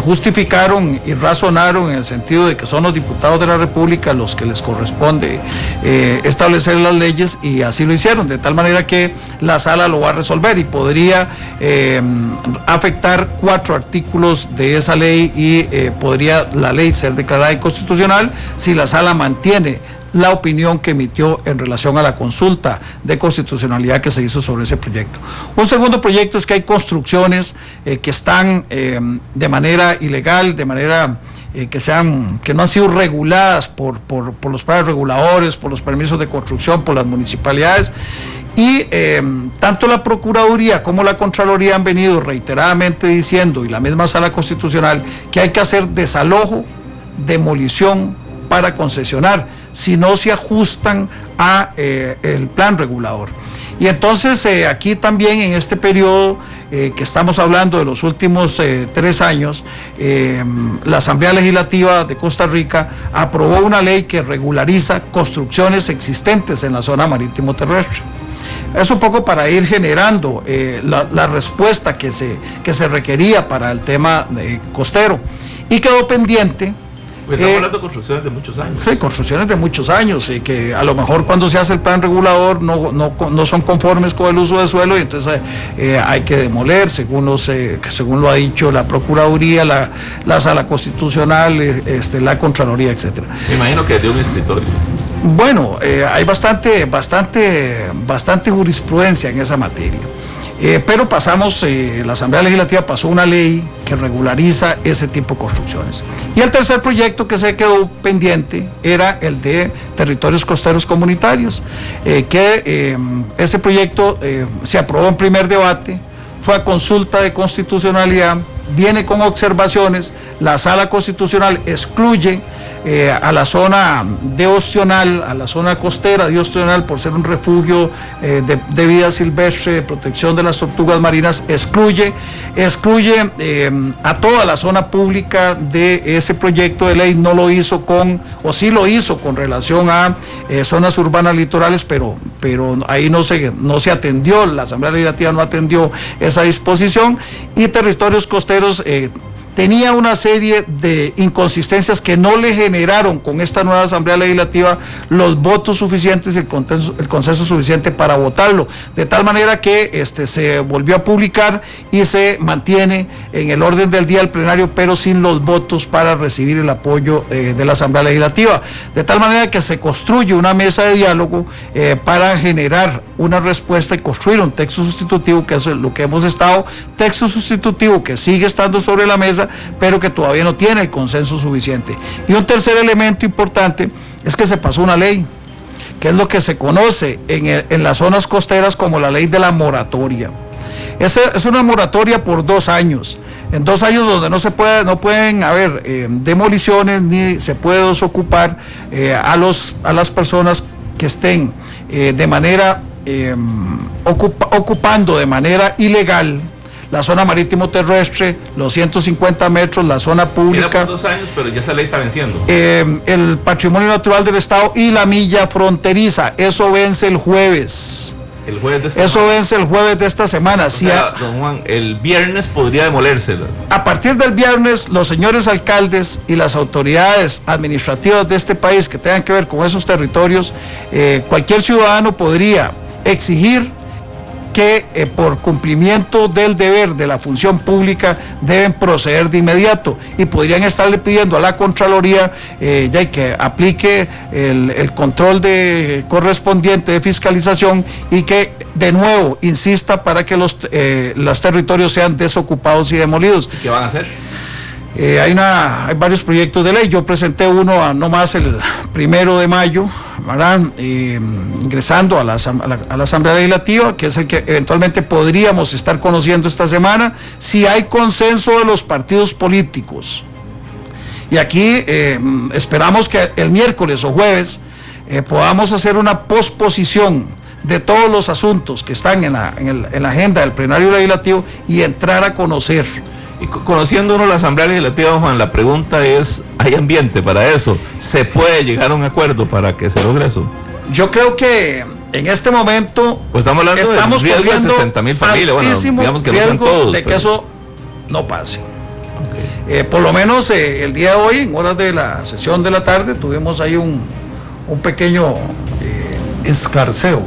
justificaron y razonaron en el sentido de que son los diputados de la República los que les corresponde establecer las leyes, y así lo hicieron, de tal manera que la Sala lo va a resolver y podría afectar 4 artículos de esa ley y podría la ley ser declarada inconstitucional si la Sala mantiene la opinión que emitió en relación a la consulta de constitucionalidad que se hizo sobre ese proyecto. Un segundo proyecto es que hay construcciones que están de manera ilegal, de manera que no han sido reguladas por los planes reguladores, por los permisos de construcción, por las municipalidades. Y tanto la Procuraduría como la Contraloría han venido reiteradamente diciendo, y la misma Sala Constitucional, que hay que hacer desalojo, demolición para concesionar, si no se ajustan a el plan regulador. Y entonces aquí también en este periodo que estamos hablando de los últimos 3 años, la Asamblea Legislativa de Costa Rica aprobó una ley que regulariza construcciones existentes en la zona marítimo terrestre. Es un poco para ir generando la respuesta que se requería para el tema costero, y quedó pendiente. Pues estamos hablando de construcciones de muchos años. Sí, construcciones de muchos años, que a lo mejor cuando se hace el plan regulador no son conformes con el uso de suelo, y entonces hay que demoler, según lo ha dicho la Procuraduría, la Sala Constitucional, la Contraloría, etcétera. Me imagino que es de un escritorio. Bueno, hay bastante jurisprudencia en esa materia. Pero la Asamblea Legislativa pasó una ley que regulariza ese tipo de construcciones. Y el tercer proyecto que se quedó pendiente era el de territorios costeros comunitarios, ese proyecto se aprobó en primer debate, fue a consulta de constitucionalidad, viene con observaciones, la Sala Constitucional excluye a la zona de Ostional, a la zona costera de Ostional, por ser un refugio de vida silvestre, de protección de las tortugas marinas, excluye a toda la zona pública de ese proyecto de ley. No lo hizo sí lo hizo con relación a zonas urbanas litorales, pero ahí no se atendió, la Asamblea Legislativa no atendió esa disposición, y territorios costeros tenía una serie de inconsistencias que no le generaron con esta nueva Asamblea Legislativa los votos suficientes, el consenso suficiente para votarlo, de tal manera que se volvió a publicar y se mantiene en el orden del día del plenario, pero sin los votos para recibir el apoyo de la Asamblea Legislativa, de tal manera que se construye una mesa de diálogo para generar una respuesta y construir un texto sustitutivo, que es lo que hemos estado, texto sustitutivo que sigue estando sobre la mesa, pero que todavía no tiene el consenso suficiente. Y un tercer elemento importante es que se pasó una ley, que es lo que se conoce en las zonas costeras como la ley de la moratoria. Es una moratoria por 2 años. En 2 años donde no pueden haber demoliciones ni se puede desocupar a las personas que estén de manera ocupando de manera ilegal la zona marítimo terrestre, los 150 metros, la zona pública. Era por 2 años, pero ya esa ley está venciendo. El patrimonio natural del Estado y la milla fronteriza. Eso vence el jueves. El jueves de esta Eso semana. vence el jueves de esta semana. O sea, don Juan, el viernes podría demolérsela. A partir del viernes, los señores alcaldes y las autoridades administrativas de este país que tengan que ver con esos territorios, cualquier ciudadano podría exigir que por cumplimiento del deber de la función pública deben proceder de inmediato y podrían estarle pidiendo a la Contraloría ya que aplique el control correspondiente de fiscalización y que de nuevo insista para que los territorios sean desocupados y demolidos. ¿Qué van a hacer? Hay varios proyectos de ley. Yo presenté uno nomás el 1 de mayo, ¿verdad? Ingresando a la Asamblea Legislativa, que es el que eventualmente podríamos estar conociendo esta semana, si hay consenso de los partidos políticos. Y aquí esperamos que el miércoles o jueves podamos hacer una posposición de todos los asuntos que están en la agenda del plenario legislativo y entrar a conocer. Y conociendo uno la Asamblea Legislativa, don Juan, la pregunta es, ¿hay ambiente para eso? ¿Se puede llegar a un acuerdo para que se logre eso? Yo creo que en este momento pues estamos hablando de riesgo de 60,000 familias, bueno, digamos que no sean todos, de que eso no pase. Okay. Por lo menos el día de hoy, en horas de la sesión de la tarde, tuvimos ahí un pequeño escarceo,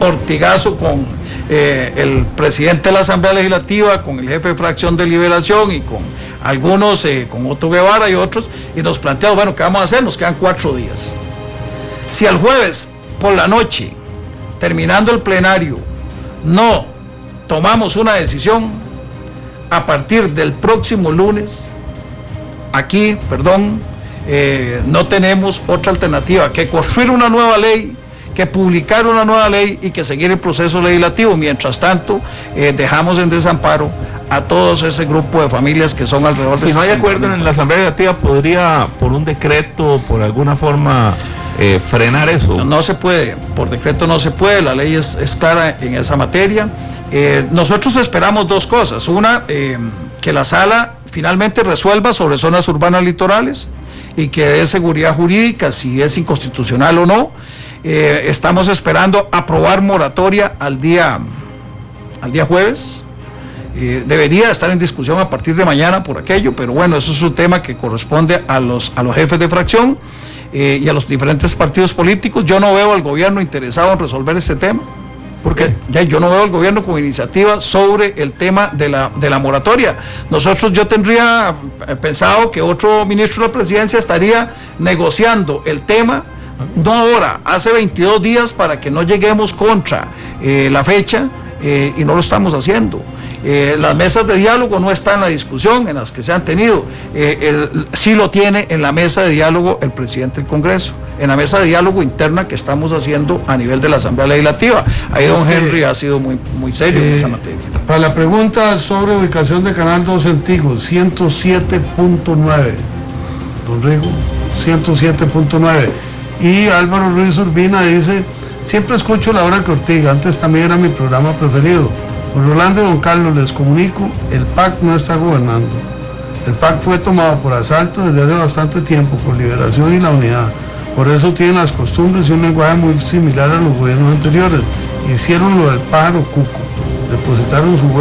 ortigazo con el presidente de la Asamblea Legislativa, con el jefe de fracción de Liberación y con algunos, con Otto Guevara y otros, y nos planteamos, bueno, ¿qué vamos a hacer? Nos quedan 4 días. Si el jueves por la noche, terminando el plenario, no tomamos una decisión, a partir del próximo lunes, no tenemos otra alternativa que construir una nueva ley, que publicar una nueva ley y que seguir el proceso legislativo. Mientras tanto, dejamos en desamparo a todo ese grupo de familias que son alrededor de... Si no hay acuerdo en la Asamblea Legislativa, ¿podría por un decreto, por alguna forma, frenar eso? No se puede, por decreto no se puede, la ley es clara en esa materia. Nosotros esperamos 2 cosas. Una, que la sala finalmente resuelva sobre zonas urbanas litorales y que dé seguridad jurídica si es inconstitucional o no. Estamos esperando aprobar moratoria al día jueves. Debería estar en discusión a partir de mañana por aquello, pero bueno, eso es un tema que corresponde a los jefes de fracción y a los diferentes partidos políticos. Yo no veo al gobierno interesado en resolver este tema, porque ya yo no veo al gobierno con iniciativa sobre el tema de la moratoria. Yo tendría pensado que otro ministro de la presidencia estaría negociando el tema, no ahora, hace 22 días, para que no lleguemos contra la fecha, y no lo estamos haciendo. Las mesas de diálogo no están en la discusión en las que se han tenido. Sí lo tiene en la mesa de diálogo el presidente del Congreso, en la mesa de diálogo interna que estamos haciendo a nivel de la Asamblea Legislativa. Ahí don Henry ha sido muy serio en esa materia. Para la pregunta sobre ubicación de Canal 2 Antiguo, 107.9, don Rigo, 107.9. Y Álvaro Ruiz Urbina dice: siempre escucho La Hora que Ortiga, antes también era mi programa preferido. Con Rolando y don Carlos les comunico, el PAC no está gobernando. El PAC fue tomado por asalto desde hace bastante tiempo por Liberación y la Unidad. Por eso tienen las costumbres y un lenguaje muy similar a los gobiernos anteriores. Hicieron lo del pájaro cuco, depositaron sus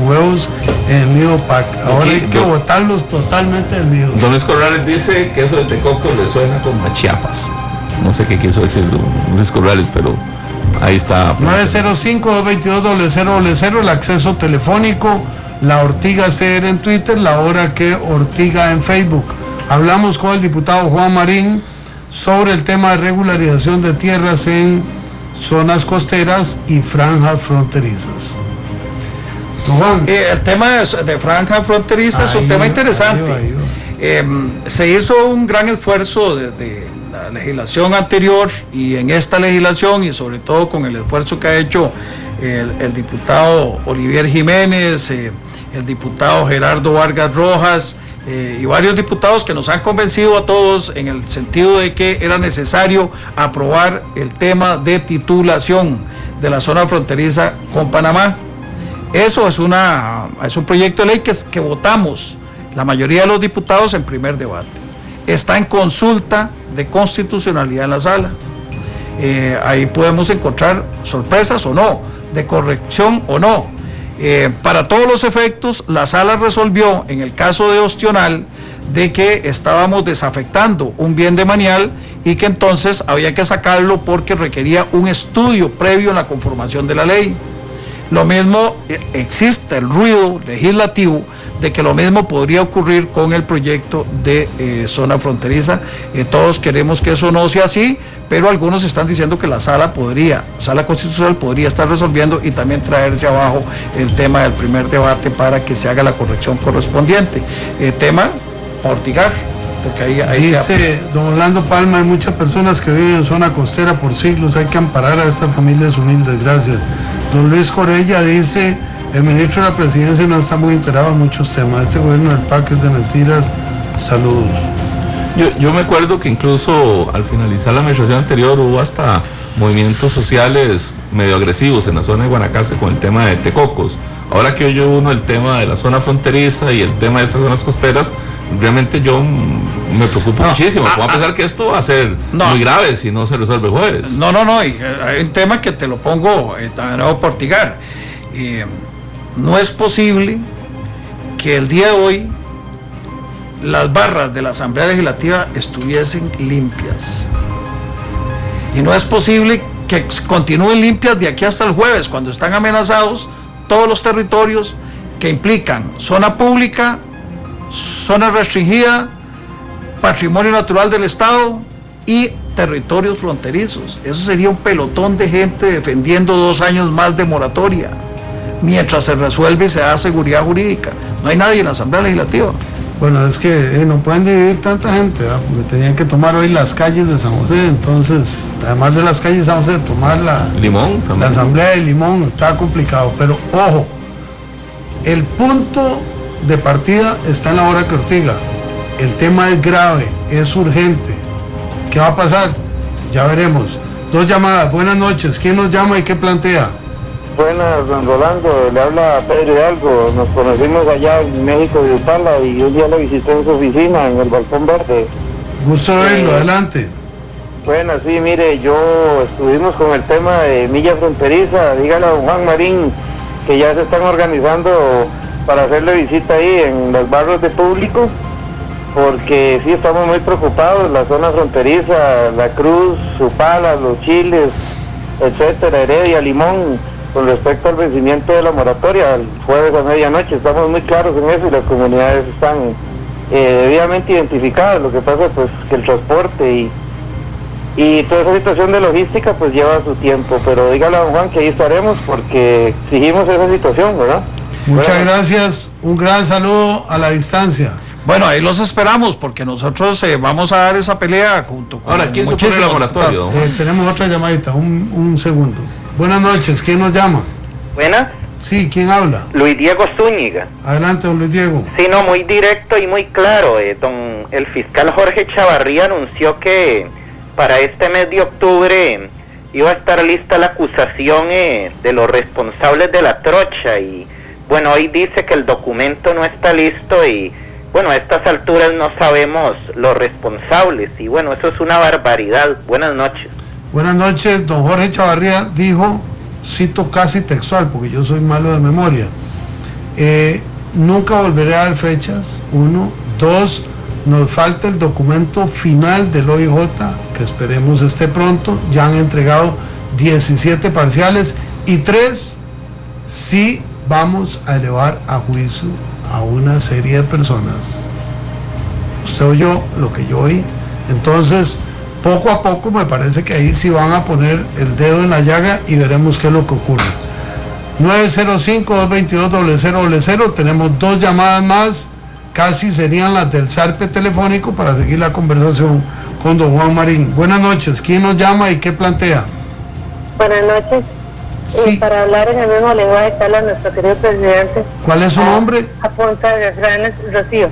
huevos en el nido PAC. Ahora hay que botarlos totalmente del nido. Don Luis Corrales dice que eso de Tecoco le suena como a Chiapas. No sé qué quiso decir don Luis Corrales, pero ahí está. 905-222-0000, el acceso telefónico, La Ortiga CR en Twitter, La Hora que Ortiga en Facebook. Hablamos con el diputado Juan Marín sobre el tema de regularización de tierras en zonas costeras y franjas fronterizas. Juan. El tema de franja fronteriza es un tema interesante. Se hizo un gran esfuerzo desde la legislación anterior y en esta legislación, y sobre todo con el esfuerzo que ha hecho el diputado Olivier Jiménez, el diputado Gerardo Vargas Rojas y varios diputados que nos han convencido a todos en el sentido de que era necesario aprobar el tema de titulación de la zona fronteriza con Panamá. Eso es un proyecto de ley que votamos la mayoría de los diputados en primer debate. Está en consulta de constitucionalidad en la sala. Ahí podemos encontrar sorpresas o no, de corrección o no. Para todos los efectos, la sala resolvió en el caso de Ostional de que estábamos desafectando un bien de manial y que entonces había que sacarlo porque requería un estudio previo en la conformación de la ley. Lo mismo, existe el ruido legislativo de que lo mismo podría ocurrir con el proyecto de zona fronteriza. Todos queremos que eso no sea así, pero algunos están diciendo que la sala constitucional podría estar resolviendo y también traerse abajo el tema del primer debate para que se haga la corrección correspondiente. Tema Ortigar, porque ahí dice don Orlando Palma: hay muchas personas que viven en zona costera por siglos, hay que amparar a estas familias humildes. Gracias. Don Luis Corella dice: el ministro de la Presidencia no está muy enterado de muchos temas. Este gobierno del PAC es de mentiras. Saludos. Yo me acuerdo que incluso al finalizar la administración anterior hubo hasta movimientos sociales medio agresivos en la zona de Guanacaste con el tema de Tecocos. Ahora que oye uno el tema de la zona fronteriza y el tema de estas zonas costeras, realmente yo me preocupo muchísimo. Puedo pensar que esto va a ser muy grave si no se resuelve el jueves. No, y hay un tema que te lo pongo también por Ortigar. No es posible que el día de hoy las barras de la Asamblea Legislativa estuviesen limpias. Y no es posible que continúen limpias de aquí hasta el jueves, cuando están amenazados todos los territorios que implican zona pública, zona restringida, patrimonio natural del Estado y territorios fronterizos. Eso sería un pelotón de gente defendiendo 2 años más de moratoria, mientras se resuelve y se da seguridad jurídica. No hay nadie en la Asamblea Legislativa. Bueno, es que no pueden dividir tanta gente, ¿verdad? Porque tenían que tomar hoy las calles de San José, entonces, además de las calles de San José, tomar Limón también. La Asamblea de Limón, está complicado, pero ojo, el punto de partida está en la hora que Ortiga. El tema es grave, es urgente. ¿Qué va a pasar? Ya veremos. 2 llamadas. Buenas noches. ¿Quién nos llama y qué plantea? Buenas, don Rolando, le habla Pedro Hidalgo. Nos conocimos allá en México de Upala y un día lo visité en su oficina en el Balcón Verde. Gusto de verlo, adelante. Bueno, sí, mire, estuvimos con el tema de milla fronteriza. Dígale a don Juan Marín que ya se están organizando para hacerle visita ahí en los barrios de público, porque sí estamos muy preocupados, la zona fronteriza, La Cruz, Upala, Los Chiles, etcétera, Heredia, Limón, con respecto al vencimiento de la moratoria, el jueves a medianoche. Estamos muy claros en eso y las comunidades están debidamente identificadas. Lo que pasa pues que el transporte y toda esa situación de logística pues lleva su tiempo, pero dígale a don Juan que ahí estaremos porque exigimos esa situación, ¿verdad? Muchas gracias, un gran saludo a la distancia. Bueno, ahí los esperamos porque nosotros vamos a dar esa pelea junto con... Ahora, ¿quién supone el laboratorio? Tenemos otra llamadita, un segundo. Buenas noches, ¿quién nos llama? Buenas. Sí, ¿quién habla? Luis Diego Zúñiga. Adelante, don Luis Diego. Sí, no, muy directo y muy claro. El fiscal Jorge Chavarría anunció que para este mes de octubre iba a estar lista la acusación de los responsables de la trocha y bueno, hoy dice que el documento no está listo y bueno, a estas alturas no sabemos los responsables y bueno, eso es una barbaridad. Buenas noches. Buenas noches, don Jorge Chavarría dijo, cito casi textual porque yo soy malo de memoria, nunca volveré a dar fechas, 1, 2, nos falta el documento final del OIJ, que esperemos esté pronto, ya han entregado 17 parciales y 3, sí vamos a elevar a juicio a una serie de personas. Usted oyó lo que yo oí, entonces poco a poco me parece que ahí sí van a poner el dedo en la llaga y veremos qué es lo que ocurre. 905-222-0000, tenemos 2 llamadas más, casi serían las del zarpe telefónico para seguir la conversación con don Juan Marín. Buenas noches, ¿quién nos llama y qué plantea? Buenas noches. Sí. Para hablar en el mismo lenguaje que habla nuestro querido presidente. ¿Cuál es su nombre? A punta de refranes, Rocío.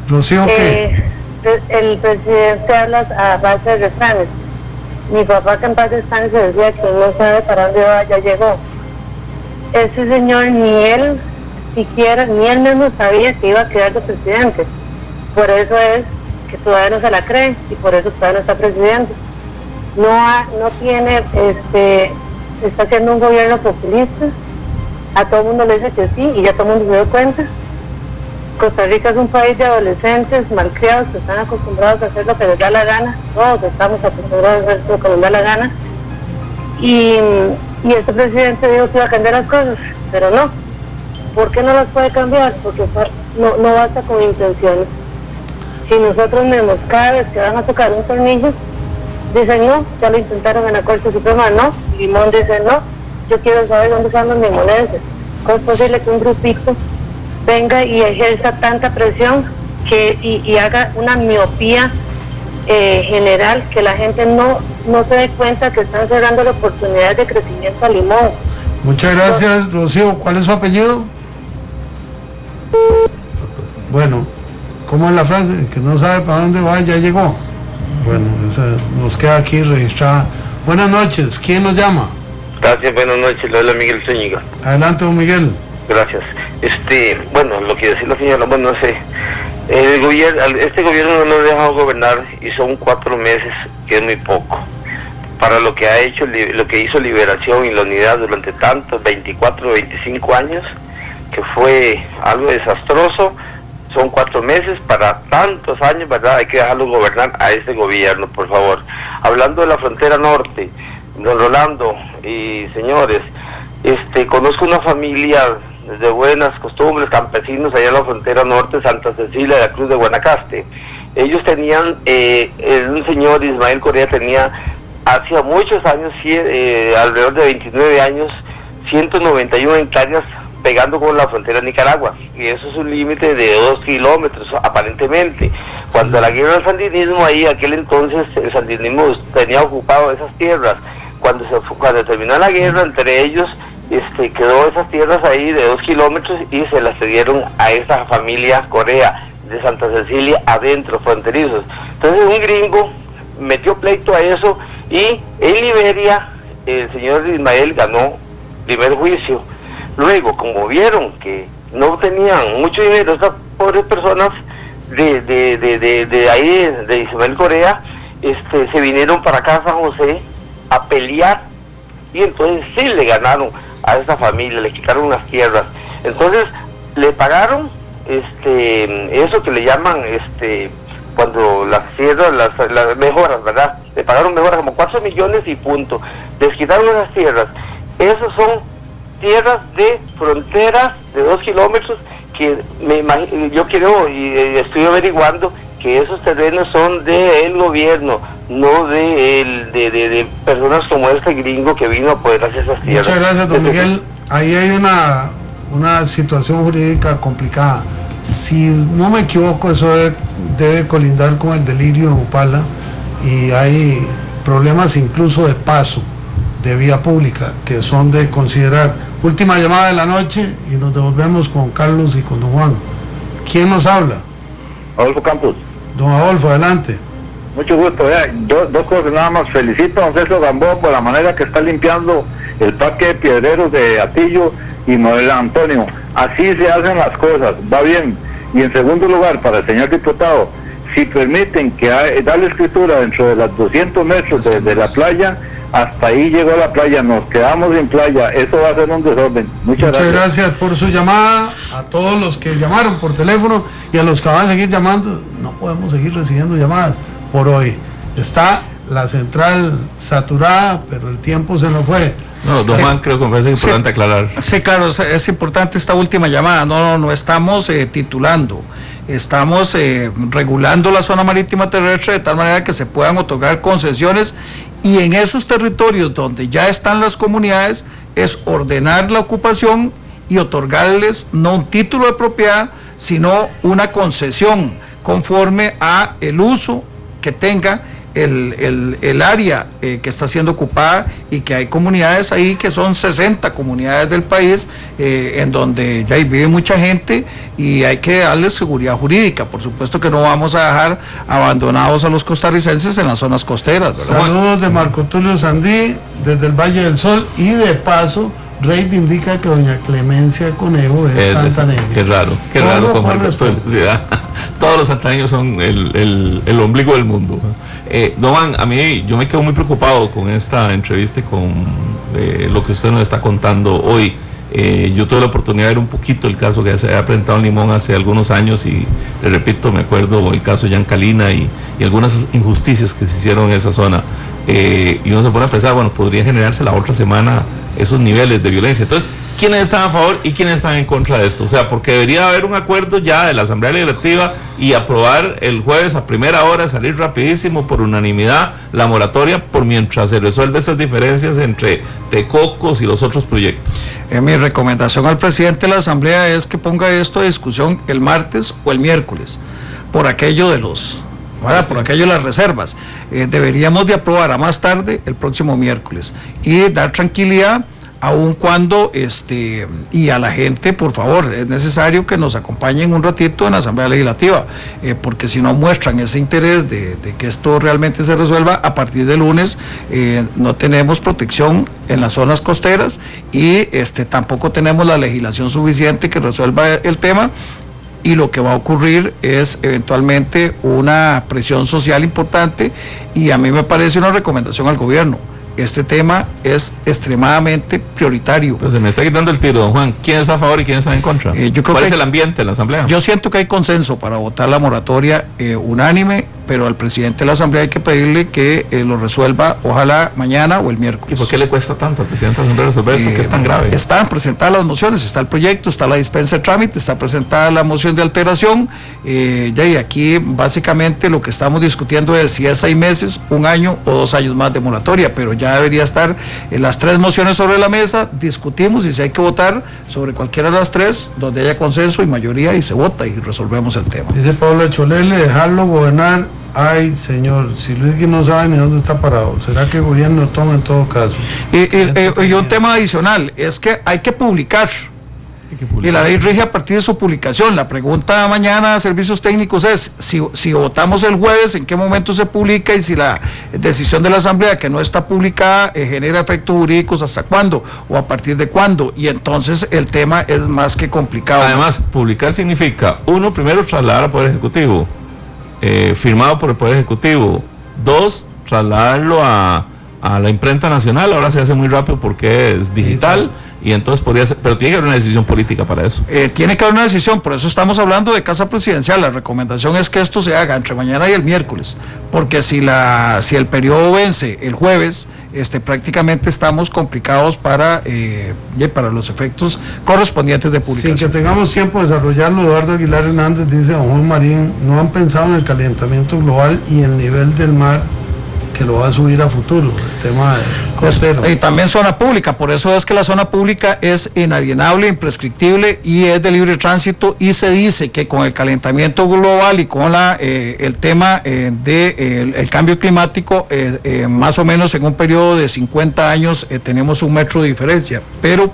¿Rocío qué? El presidente habla a base de refranes. Mi papá, que en paz descanse, decía que no sabe para dónde va, ya llegó. Ese señor ni él siquiera, ni él mismo sabía que iba a quedar de presidente. Por eso es que todavía no se la cree y por eso todavía no está presidente. No tiene, está haciendo un gobierno populista. A todo el mundo le dice que sí y ya todo el mundo se dio cuenta. Costa Rica es un país de adolescentes malcriados que están acostumbrados a hacer lo que les da la gana. Todos estamos acostumbrados a hacer lo que nos da la gana. Y este presidente dijo que iba a cambiar las cosas, pero no. ¿Por qué no las puede cambiar? Porque no basta con intenciones. Si nosotros mismos, cada vez que van a tocar un tornillo, dicen no, ya lo intentaron en la Corte Suprema, no. Limón dice no, yo quiero saber dónde están los limoneses. ¿Cómo es posible que un grupito venga y ejerza tanta presión y haga una miopía general, que la gente no se dé cuenta que están cerrando la oportunidad de crecimiento a Limón? Muchas gracias, Rocío. ¿Cuál es su apellido? Bueno, ¿cómo es la frase? Que no sabe para dónde va, ya llegó. Bueno, esa nos queda aquí registrada. Buenas noches, ¿quién nos llama? Gracias, buenas noches, le habla Miguel Zúñiga. Adelante, don Miguel. Gracias. Bueno, lo que decía la señora, bueno, no sé, este gobierno no lo ha dejado gobernar y son 4 meses, que es muy poco. Para lo que ha hecho, lo que hizo Liberación y la Unidad durante tantos 24 o 25 años, que fue algo desastroso, son 4 meses para tantos años, ¿verdad? Hay que dejarlo gobernar a este gobierno, por favor. Hablando de la frontera norte, don Rolando y señores, conozco una familia de buenas costumbres, campesinos allá en la frontera norte, Santa Cecilia de la Cruz de Guanacaste. Ellos tenían, un señor, Ismael Correa, tenía hacía muchos años, alrededor de 29 años, 191 hectáreas pegando con la frontera de Nicaragua, y eso es un límite de 2 kilómetros aparentemente. Cuando la guerra del sandinismo, ahí aquel entonces el sandinismo tenía ocupado esas tierras. Cuando terminó la guerra, entre ellos quedó esas tierras ahí de 2 kilómetros y se las cedieron a esa familia Correa de Santa Cecilia adentro, fronterizos. Entonces un gringo metió pleito a eso y en Liberia el señor Ismael ganó primer juicio. Luego, como vieron que no tenían mucho dinero estas pobres personas de ahí, de Ismael Correa, se vinieron para acá a San José a pelear y entonces sí le ganaron a esa familia, le quitaron las tierras. Entonces le pagaron eso que le llaman cuando las tierras, las mejoras, ¿verdad? Le pagaron mejoras como 4 millones y punto. Les quitaron esas tierras. Esos son tierras de fronteras de 2 kilómetros que yo creo y estoy averiguando que esos terrenos son del gobierno, no de personas como este gringo que vino a apoderarse esas tierras. Muchas gracias, don Miguel. Ahí hay una situación jurídica complicada. Si no me equivoco, eso debe colindar con el delirio en Upala y hay problemas incluso de paso de vía pública que son de considerar. Última llamada de la noche y nos devolvemos con Carlos y con don Juan. ¿Quién nos habla? Adolfo Campos. Don Adolfo, adelante. Mucho gusto. Dos cosas nada más. Felicito a don César Gambón por la manera que está limpiando el parque de piedreros de Atillo y Manuel Antonio. Así se hacen las cosas, va bien. Y en segundo lugar, para el señor diputado, si permiten que darle escritura dentro de las 200 metros de la playa, hasta ahí llegó la playa, nos quedamos en playa, eso va a ser un desorden. Muchas gracias por su llamada, a todos los que llamaron por teléfono y a los que van a seguir llamando. No podemos seguir recibiendo llamadas por hoy. Está la central saturada, pero el tiempo se nos fue. No, don Juan, creo que me parece importante aclarar. Sí, claro, es importante esta última llamada. No estamos titulando. estamos regulando la zona marítima terrestre de tal manera que se puedan otorgar concesiones, y en esos territorios donde ya están las comunidades es ordenar la ocupación y otorgarles no un título de propiedad, sino una concesión conforme a el uso que tenga el área que está siendo ocupada, y que hay comunidades ahí que son 60 comunidades del país en donde ya vive mucha gente y hay que darles seguridad jurídica. Por supuesto que no vamos a dejar abandonados a los costarricenses en las zonas costeras, ¿verdad? Saludos de Marco Tulio Sandí desde el Valle del Sol, y de paso reivindica que doña Clemencia Conejo es santaneña. Qué raro con felicidad. Todos los santaneños son el ombligo del mundo. Don, a mí yo me quedo muy preocupado con esta entrevista y con lo que usted nos está contando hoy. Yo tuve la oportunidad de ver un poquito el caso que se había presentado en Limón hace algunos años, y le repito, me acuerdo el caso de Yancalina y algunas injusticias que se hicieron en esa zona. Y uno se pone a pensar, bueno, podría generarse la otra semana esos niveles de violencia. Entonces, ¿quiénes están a favor y quiénes están en contra de esto? O sea, porque debería haber un acuerdo ya de la Asamblea Legislativa y aprobar el jueves a primera hora, salir rapidísimo por unanimidad la moratoria por mientras se resuelve esas diferencias entre Tecocos y los otros proyectos. Mi recomendación al presidente de la Asamblea es que ponga esto a discusión el martes o el miércoles, por aquello de por aquello de las reservas. Deberíamos de aprobar a más tarde el próximo miércoles y dar tranquilidad, aun cuando y a la gente, por favor, es necesario que nos acompañen un ratito en la Asamblea Legislativa, porque si no muestran ese interés de que esto realmente se resuelva, a partir del lunes no tenemos protección en las zonas costeras, y tampoco tenemos la legislación suficiente que resuelva el tema. Y lo que va a ocurrir es eventualmente una presión social importante, y a mí me parece una recomendación al gobierno. Este tema es extremadamente prioritario. Pues se me está quitando el tiro, don Juan. ¿Quién está a favor y quién está en contra? ¿Cuál es el ambiente en la Asamblea? Yo siento que hay consenso para votar la moratoria unánime, pero al presidente de la Asamblea hay que pedirle que lo resuelva, ojalá mañana o el miércoles. ¿Y por qué le cuesta tanto al presidente de la Asamblea resolver esto que es tan grave? Están presentadas las mociones, está el proyecto, está la dispensa de trámite, está presentada la moción de alteración, y aquí básicamente lo que estamos discutiendo es si es 6 meses, 1 año o 2 años más de moratoria, pero ya debería estar las 3 mociones sobre la mesa, discutimos, y si hay que votar sobre cualquiera de las 3, donde haya consenso y mayoría, y se vota y resolvemos el tema. Dice Pablo Cholele, dejarlo gobernar. Ay, señor, si Luis Gui no sabe ni dónde está parado, ¿será que el gobierno toma en todo caso? Y un tema adicional es que hay que publicar. Y la ley rige a partir de su publicación. La pregunta mañana a servicios técnicos es si votamos el jueves, ¿en qué momento se publica? Y si la decisión de la Asamblea que no está publicada genera efectos jurídicos, ¿hasta cuándo? ¿O a partir de cuándo? Y entonces el tema es más que complicado. Además, publicar significa, uno, primero trasladar al Poder Ejecutivo, firmado por el Poder Ejecutivo. 2, trasladarlo a la imprenta nacional. Ahora se hace muy rápido porque es digital, y entonces podría ser, pero tiene que haber una decisión política para eso. Tiene que haber una decisión, por eso estamos hablando de Casa Presidencial. La recomendación es que esto se haga entre mañana y el miércoles, porque si el periodo vence el jueves, prácticamente estamos complicados para los efectos correspondientes de publicación. Sin que tengamos tiempo de desarrollarlo, Eduardo Aguilar Hernández dice: don Juan Marín, no han pensado en el calentamiento global y el nivel del mar que lo va a subir a futuro, el tema costero. Y también zona pública, por eso es que la zona pública es inalienable, imprescriptible y es de libre tránsito, y se dice que con el calentamiento global y con el tema del cambio climático, más o menos en un periodo de 50 años tenemos 1 metro de diferencia, pero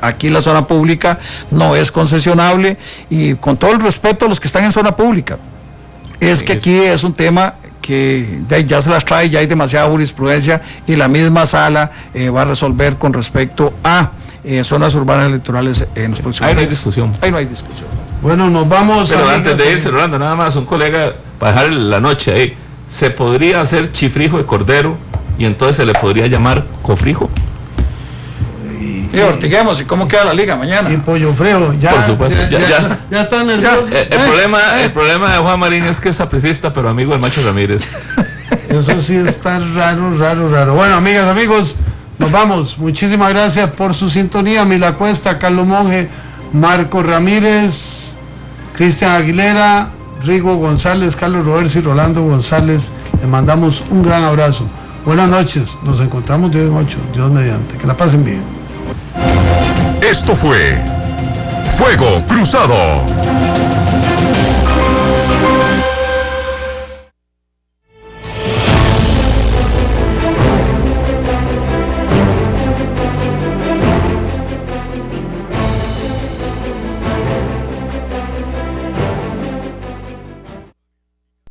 aquí la zona pública no es concesionable, y con todo el respeto a los que están en zona pública, es que aquí es un tema que ya se las trae, ya hay demasiada jurisprudencia, y la misma sala va a resolver con respecto a zonas urbanas electorales en los próximos Ahí no hay discusión. Ahí no hay discusión. Bueno, nos vamos. Pero antes de irse, Rolando, nada más, un colega, para dejar la noche ahí, ¿se podría hacer chifrijo de cordero y entonces se le podría llamar cofrijo? Y ortiguemos, ¿y cómo queda la liga mañana? Y pollo frío, ya. Por supuesto, ya está nervioso. El problema de Juan Marín es que es sapricista, pero amigo del Macho Ramírez. Eso sí está raro. Bueno, amigas, amigos, nos vamos. Muchísimas gracias por su sintonía. Mila Cuesta, Carlos Monge, Marco Ramírez, Cristian Aguilera, Rigo González, Carlos Roberts y Rolando González, les mandamos un gran abrazo. Buenas noches, nos encontramos de hoy en 8, Dios mediante, que la pasen bien. Esto fue Fuego Cruzado.